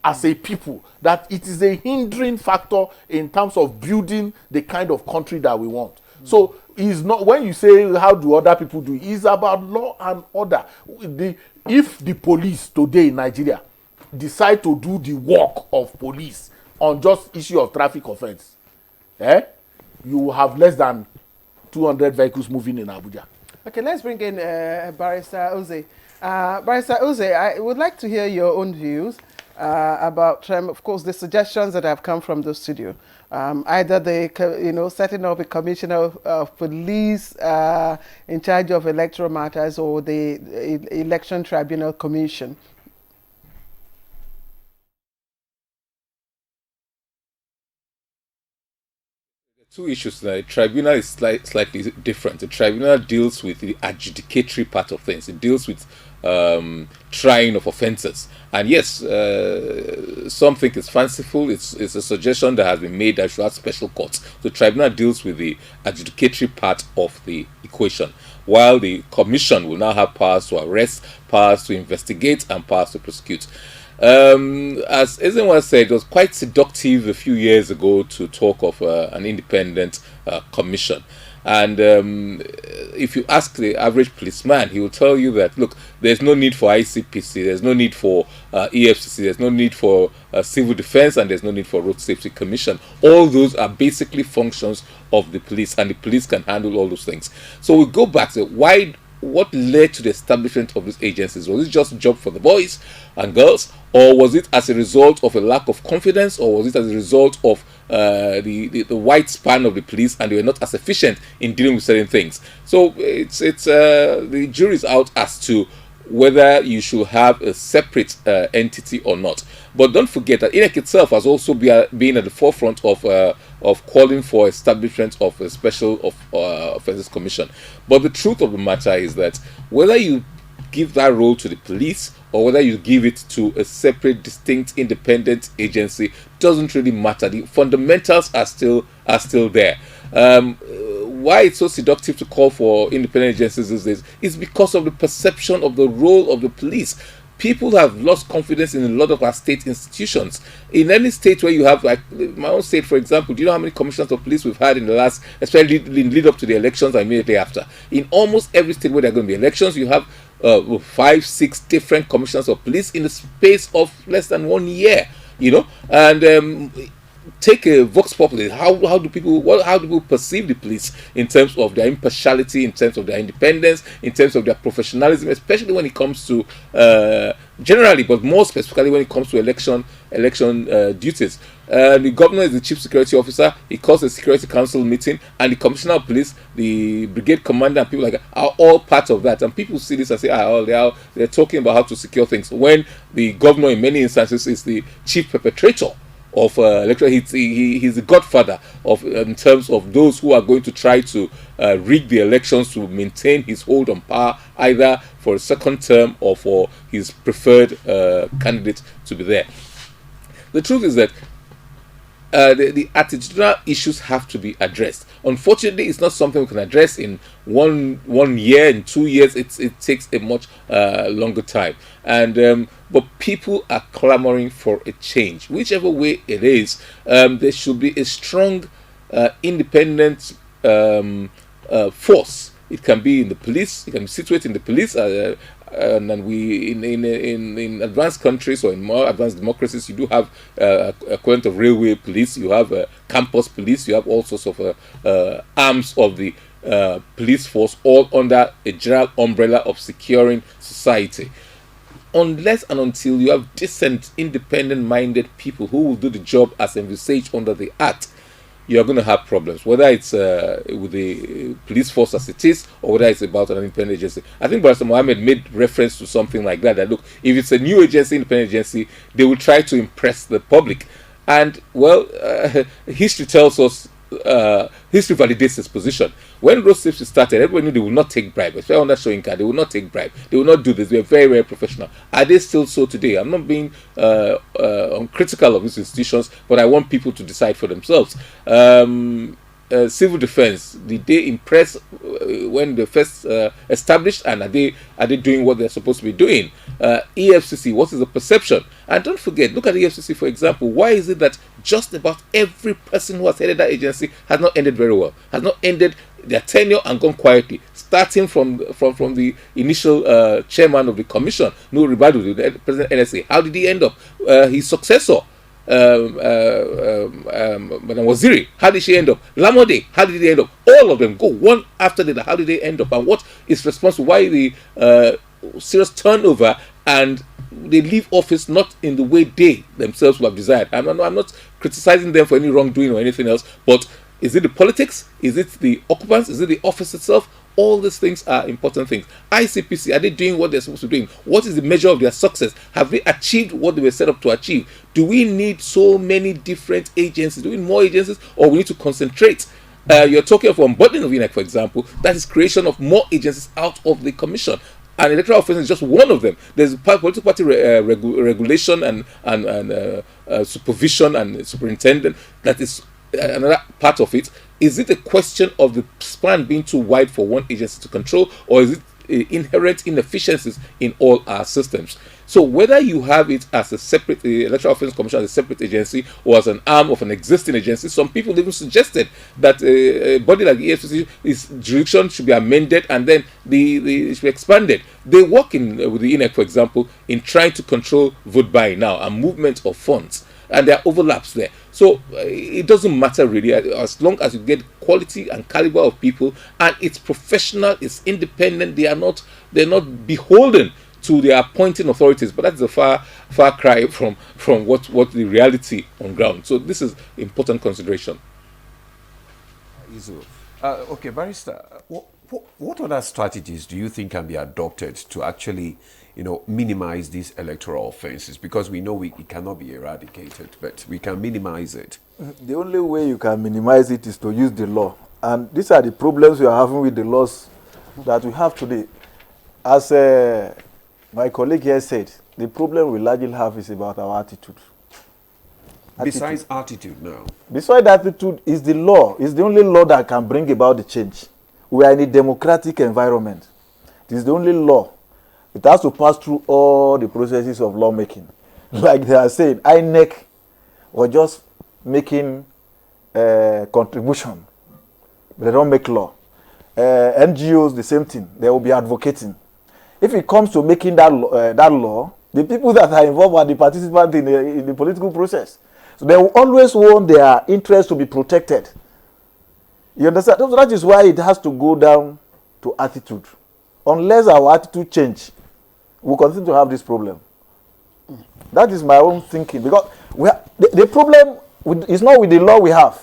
as a people, that it is a hindering factor in terms of building the kind of country that we want. So it's not, when you say how do other people do it, it's about law and order. If the police today in Nigeria decide to do the work of police on just issue of traffic offense, you have less than 200 vehicles moving in Abuja. Okay, let's bring in Barrister Uze. Barrister Uze, I would like to hear your own views about, of course, the suggestions that have come from the studio. Either the, setting up a commissioner of police in charge of electoral matters, or the election tribunal commission. Two issues. The tribunal is slightly different. The tribunal deals with the adjudicatory part of things. It deals with trying of offences. And yes, some think it's fanciful. It's a suggestion that has been made that should have special courts. The tribunal deals with the adjudicatory part of the equation, while the commission will now have powers to arrest, powers to investigate, and powers to prosecute. As Ezenwa said, it was quite seductive a few years ago to talk of an independent commission. And if you ask the average policeman, he will tell you that, look, there's no need for ICPC, there's no need for EFCC, there's no need for civil defense, and there's no need for road safety commission. All those are basically functions of the police, and the police can handle all those things. So we go back to what led to the establishment of these agencies? Was it just a job for the boys and girls, or was it as a result of a lack of confidence, or was it as a result of the wide span of the police, and they were not as efficient in dealing with certain things? So it's the jury's out as to whether you should have a separate entity or not. But don't forget that INEC itself has also been at the forefront of calling for establishment of a special offences commission. But the truth of the matter is that whether you give that role to the police or whether you give it to a separate, distinct, independent agency doesn't really matter. The fundamentals are still there. Why it's so seductive to call for independent agencies these days is because of the perception of the role of the police. People have lost confidence in a lot of our state institutions. In any state where you have, like my own state, for example, do you know how many commissioners of police we've had in the last, especially in lead up to the elections and immediately after? In almost every state where there are going to be elections, you have 5, 6 different commissioners of police in the space of less than 1 year. And take a vox populi. How do people perceive the police in terms of their impartiality, in terms of their independence, in terms of their professionalism, especially when it comes to generally, but more specifically when it comes to election duties? The governor is the chief security officer. He calls a security council meeting, and the commissioner of police, the brigade commander, and people like that are all part of that. And people see this and say, they're talking about how to secure things, when the governor in many instances is the chief perpetrator of electoral. He's the godfather of in terms of those who are going to try to rig the elections to maintain his hold on power, either for a second term or for his preferred candidate to be there. The truth is that the attitudinal issues have to be addressed. Unfortunately, it's not something we can address in one year, in 2 years. It takes a much longer time. And but people are clamoring for a change. Whichever way it is, there should be a strong, independent force. It can be in the police. It can be situated in the police. And we in advanced countries or in more advanced democracies, you do have equivalent of railway police. You have campus police. You have all sorts of arms of the police force, all under a general umbrella of securing society. Unless and until you have decent, independent-minded people who will do the job as envisaged under the Act, you're going to have problems, whether it's with the police force as it is, or whether it's about an independent agency. I think Barrister Mohammed made reference to something like that, that look, if it's a new agency, independent agency, they will try to impress the public. And, well, history tells us, history validates this position. When road safety started, everybody knew they would not take bribe. Especially on that showing card, they would not take bribe. They would not do this. They were very, very professional. Are they still so today? I'm not being critical of these institutions, but I want people to decide for themselves. Civil defense, did they impress when they first established, and are they doing what they're supposed to be doing? EFCC, what is the perception? And don't forget, look at the EFCC, for example. Why is it that just about every person who has headed that agency has not ended very well, has not ended their tenure and gone quietly, starting from the initial chairman of the commission, Nuhu Ribadu, the president NSA? How did he end up? His successor, Madam Waziri, how did she end up? Lamode, how did they end up? All of them go one after the other. How did they end up? And what is responsible? Why the serious turnover, and they leave office not in the way they themselves would have desired? I'm not criticizing them for any wrongdoing or anything else, but is it the politics? Is it the occupants? Is it the office itself? All these things are important things. ICPC, are they doing what they're supposed to be doing? What is the measure of their success? Have they achieved what they were set up to achieve? Do we need so many different agencies? Do we need more agencies, or we need to concentrate? You're talking of unbundling of INEC, for example. That is creation of more agencies out of the commission. And electoral offences is just one of them. There's political party regulation and supervision and superintendent. That is another part of it. Is it a question of the span being too wide for one agency to control, or is it inherent inefficiencies in all our systems. So whether you have it as a separate Electoral Offence Commission, as a separate agency, or as an arm of an existing agency, some people even suggested that a body like the EFCC's jurisdiction should be amended and then it should be expanded. They work with the INEC, for example, in trying to control vote buying now and movement of funds. And there are overlaps there. So it doesn't matter really, as long as you get quality and caliber of people, and it's professional, it's independent. They're not beholden to their appointing authorities. But that's a far cry from what the reality on ground. So this is important consideration. Okay, Barrister, what other strategies do you think can be adopted to actually, minimize these electoral offenses? Because we know it cannot be eradicated, but we can minimize it. The only way you can minimize it is to use the law. And these are the problems we are having with the laws that we have today. As my colleague here said, the problem we largely have is about our attitude. Besides attitude now? Besides attitude is the law. It's the only law that can bring about the change. We are in a democratic environment. It is the only law. It has to pass through all the processes of lawmaking. Like they are saying, INEC was just making contribution. They don't make law. NGOs, the same thing. They will be advocating. If it comes to making that law, the people that are involved are the participants in the political process. So they will always want their interests to be protected. You understand? So that is why it has to go down to attitude. Unless our attitude change, we'll continue to have this problem. That is my own thinking. Because the problem is not with the law we have.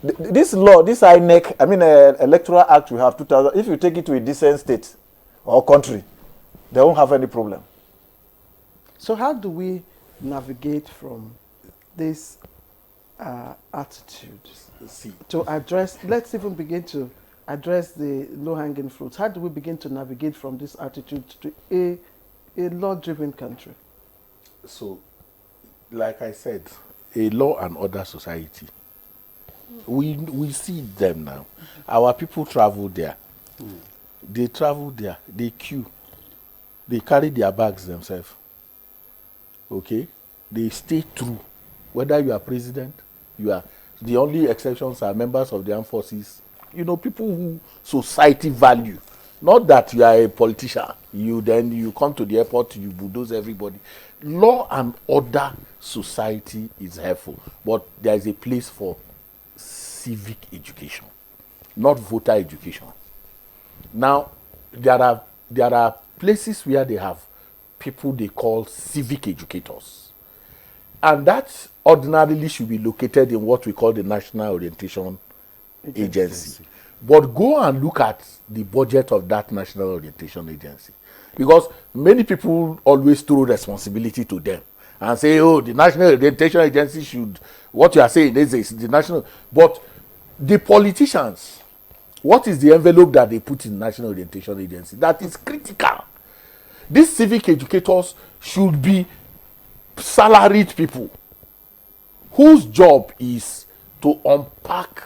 This law, this INEC, Electoral Act we have 2000, if you take it to a decent state or country, they won't have any problem. So how do we navigate from this attitude to address, let's even begin to address the low-hanging fruits. How do we begin to navigate from this attitude to a law-driven country? So, like I said, a law and order society. We see them now. Our people travel there. They travel there. They queue. They carry their bags themselves. Okay? They stay true. Whether you are president, the only exceptions are members of the armed forces. People who society value. Not that you are a politician. You come to the airport, you bulldoze everybody. Law and order society is helpful. But there is a place for civic education, not voter education. Now, there are places where they have people they call civic educators. And that ordinarily should be located in what we call the National Orientation Agency. But go and look at the budget of that National Orientation Agency. Because many people always throw responsibility to them and say, oh, the National Orientation Agency should, what you are saying is the national. But the politicians, what is the envelope that they put in the National Orientation Agency? That is critical. These civic educators should be salaried people whose job is to unpack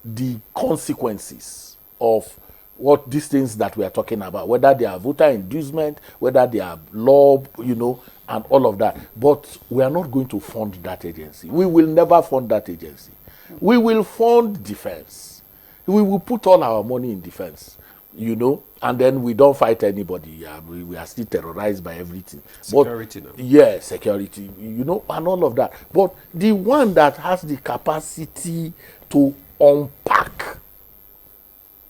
the consequences of what these things that we are talking about, whether they are voter inducement, whether they are law, and all of that. But we are not going to fund that agency. We will never fund that agency. We will fund defense. We will put all our money in defense, and then we don't fight anybody. We are still terrorized by everything. Security now. Yeah, security, and all of that. But the one that has the capacity to unpack,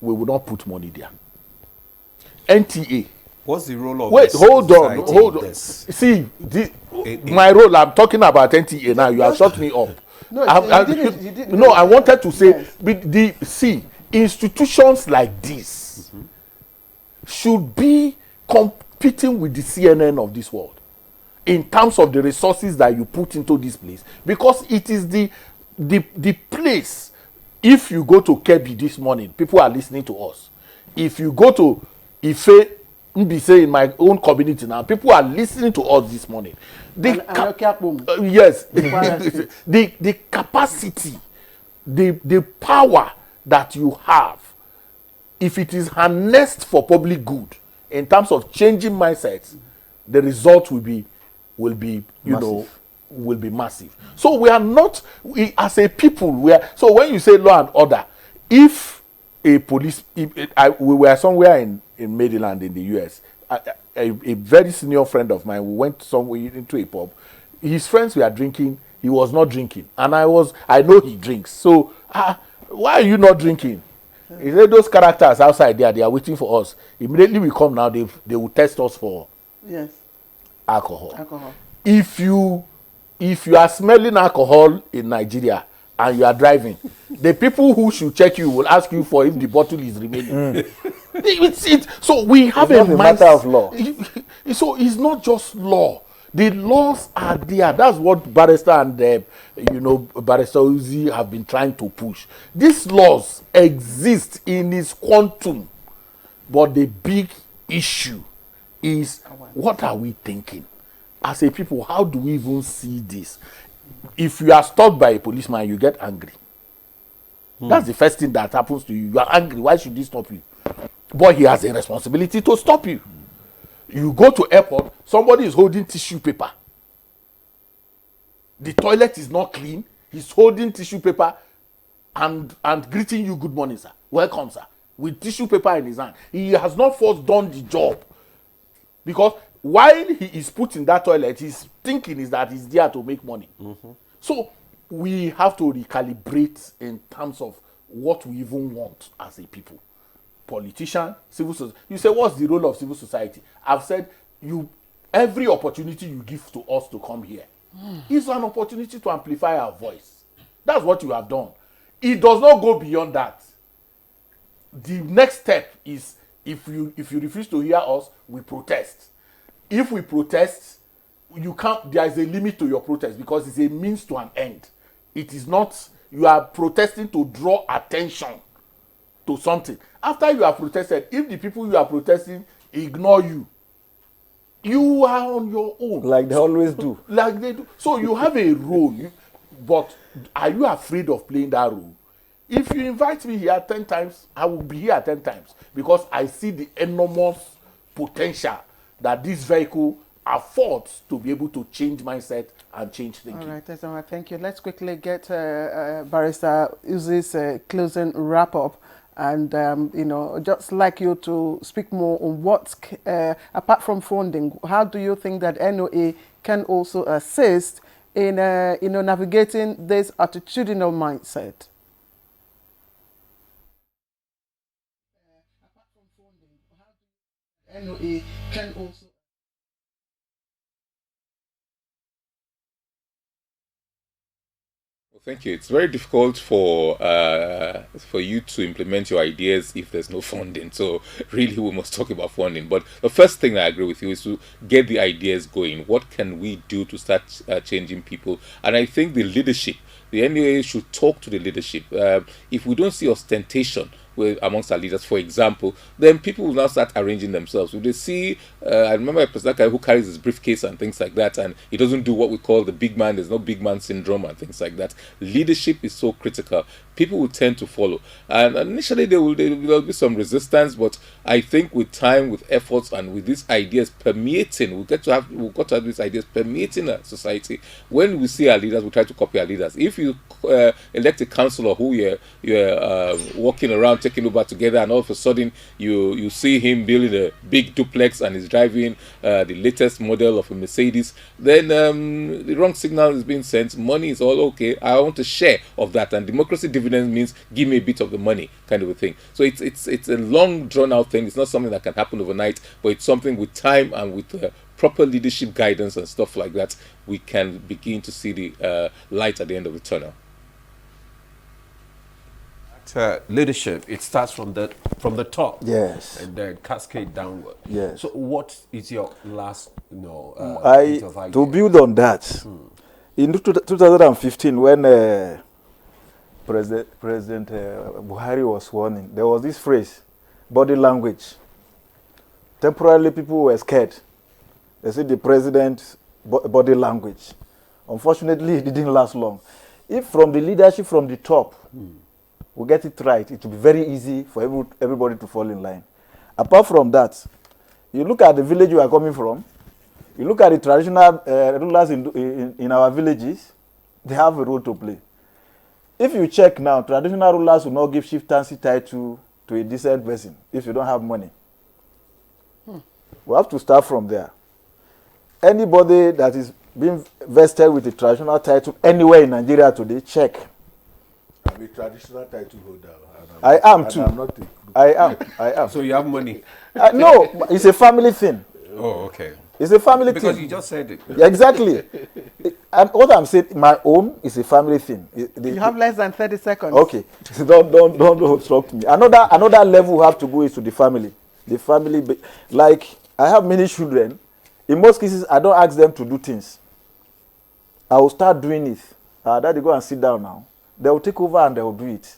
we will not put money there. NTA. What's the role of Wait, hold on. See, my role, I'm talking about NTA now. You have shut me up. No, you didn't. No, I wanted to say, yes. Institutions like this should be competing with the CNN of this world in terms of the resources that you put into this place, because it is the place. If you go to Kebbi this morning, people are listening to us. If you go to Ife, Mbise, in my own community now, people are listening to us this morning. Yes, the capacity, the power that you have if it is harnessed for public good, in terms of changing mindsets, the result will be massive. So we are not, as a people, so when you say law and order, if a police, we were somewhere in Maryland in the US, a very senior friend of mine, we went somewhere into a pub, his friends were drinking, he was not drinking, and I know he drinks, so why are you not drinking? He said those characters outside there, they are waiting for us. Immediately we come now, they will test us for alcohol. If you are smelling alcohol in Nigeria and you are driving, the people who should check you will ask you for if the bottle is remaining. So we have a matter of law. So it's not just law. The laws are there. That's what Barrister and Barrister Uzi have been trying to push. These laws exist in its quantum, but the big issue is, what are we thinking as a people? How do we even see this? If you are stopped by a policeman, you get angry. That's the first thing that happens to you. You are angry. Why should he stop you? But he has a responsibility to stop you. You go to airport, somebody is holding tissue paper. The toilet is not clean. He's holding tissue paper and greeting you, good morning, sir. Welcome, sir. With tissue paper in his hand. He has not first done the job. Because while he is put in that toilet, his thinking is that he's there to make money. So we have to recalibrate in terms of what we even want as a people. Politician, civil society. You say, what's the role of civil society? I've said, every opportunity you give to us to come here is an opportunity to amplify our voice. That's what you have done. It does not go beyond that. The next step is, if you refuse to hear us, we protest. If we protest, there is a limit to your protest, because it's a means to an end. It is not, you are protesting to draw attention to something. After you have protested, if the people you are protesting ignore you, you are on your own. Like they always do. Like they do. So you have a role, but are you afraid of playing that role? If you invite me here 10 times, I will be here 10 times, because I see the enormous potential that this vehicle affords to be able to change mindset and change thinking. All right, thank you. Let's quickly get Barrister Uzi's closing wrap-up. And, just like you to speak more on what, apart from funding, how do you think that NOA can also assist in, navigating this attitudinal mindset? Apart from funding, how do NOA can also... Thank you. It's very difficult for you to implement your ideas if there's no funding. So really, we must talk about funding. But the first thing I agree with you is to get the ideas going. What can we do to start changing people? And I think the leadership, the NUA should talk to the leadership. If we don't see ostentation amongst our leaders, for example, then people will now start arranging themselves. If they see, I remember a person who carries his briefcase and things like that, and he doesn't do what we call the big man, there's no big man syndrome and things like that. Leadership is so critical. People will tend to follow. And initially there will be some resistance, but I think with time, with efforts, and with these ideas permeating, we've got to have these ideas permeating our society. When we see our leaders, we try to copy our leaders. If you elect a councillor who you're walking around taking Uber together, and all of a sudden you see him building a big duplex and is driving the latest model of a Mercedes, then the wrong signal is being sent. Money is all okay. I want a share of that, and democracy dividend means give me a bit of the money, kind of a thing. So it's a long drawn out thing. It's not something that can happen overnight, but it's something with time and with proper leadership guidance and stuff like that, we can begin to see the light at the end of the tunnel. Leadership, it starts from the top, yes, and then cascade downward. Yes. So what is your last bit of idea? To build on that, in 2015, when President Buhari was sworn in, there was this phrase, body language. Temporarily, people were scared. They said the president's body language. Unfortunately, it didn't last long. If from the leadership from the top, we get it right, it will be very easy for everybody to fall in line. Apart from that, you look at the village you are coming from, you look at the traditional rulers in our villages, they have a role to play. If you check now, traditional rulers will not give chieftaincy title to a decent person if you don't have money. We have to start from there. Anybody that is being vested with a traditional title anywhere in Nigeria today, check. I'm a traditional title holder. I am too. I'm not I am. So you have money? No, it's a family thing. Oh, okay. It's a family thing. Because you just said it. Yeah, exactly. What I'm saying, my own is a family thing. You have less than 30 seconds. Okay. don't obstruct me. Another level we have to go is to the family. The family, like I have many children. In most cases, I don't ask them to do things. I will start doing it. Daddy, go and sit down now. They will take over and they will do it.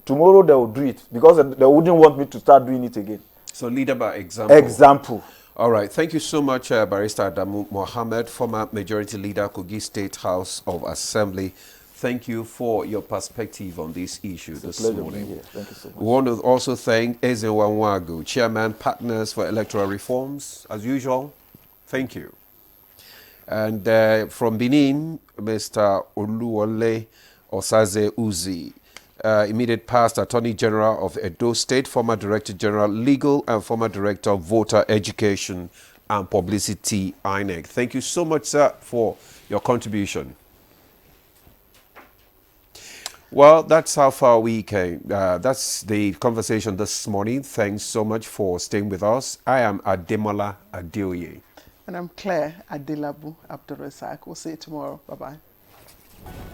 Tomorrow they will do it because they wouldn't want me to start doing it again. So leader by example. Example. All right. Thank you so much, Barrister Adamu Mohammed, former Majority Leader, Kogi State House of Assembly. Thank you for your perspective on this issue this morning. Thank you so much. We want to also thank Ezenwa Nwagu, Chairman, Partners for Electoral Reforms, as usual. Thank you. And from Benin, Mr. Oluwole Osaze Uzi, immediate past Attorney General of Edo State, former Director General Legal, and former Director of Voter Education and Publicity, INEC. Thank you so much, sir, for your contribution. Well, that's how far we came. That's the conversation this morning. Thanks so much for staying with us. I am Ademola Adeoye. And I'm Claire Adelabu Abdurrazak. We'll see you tomorrow. Bye-bye.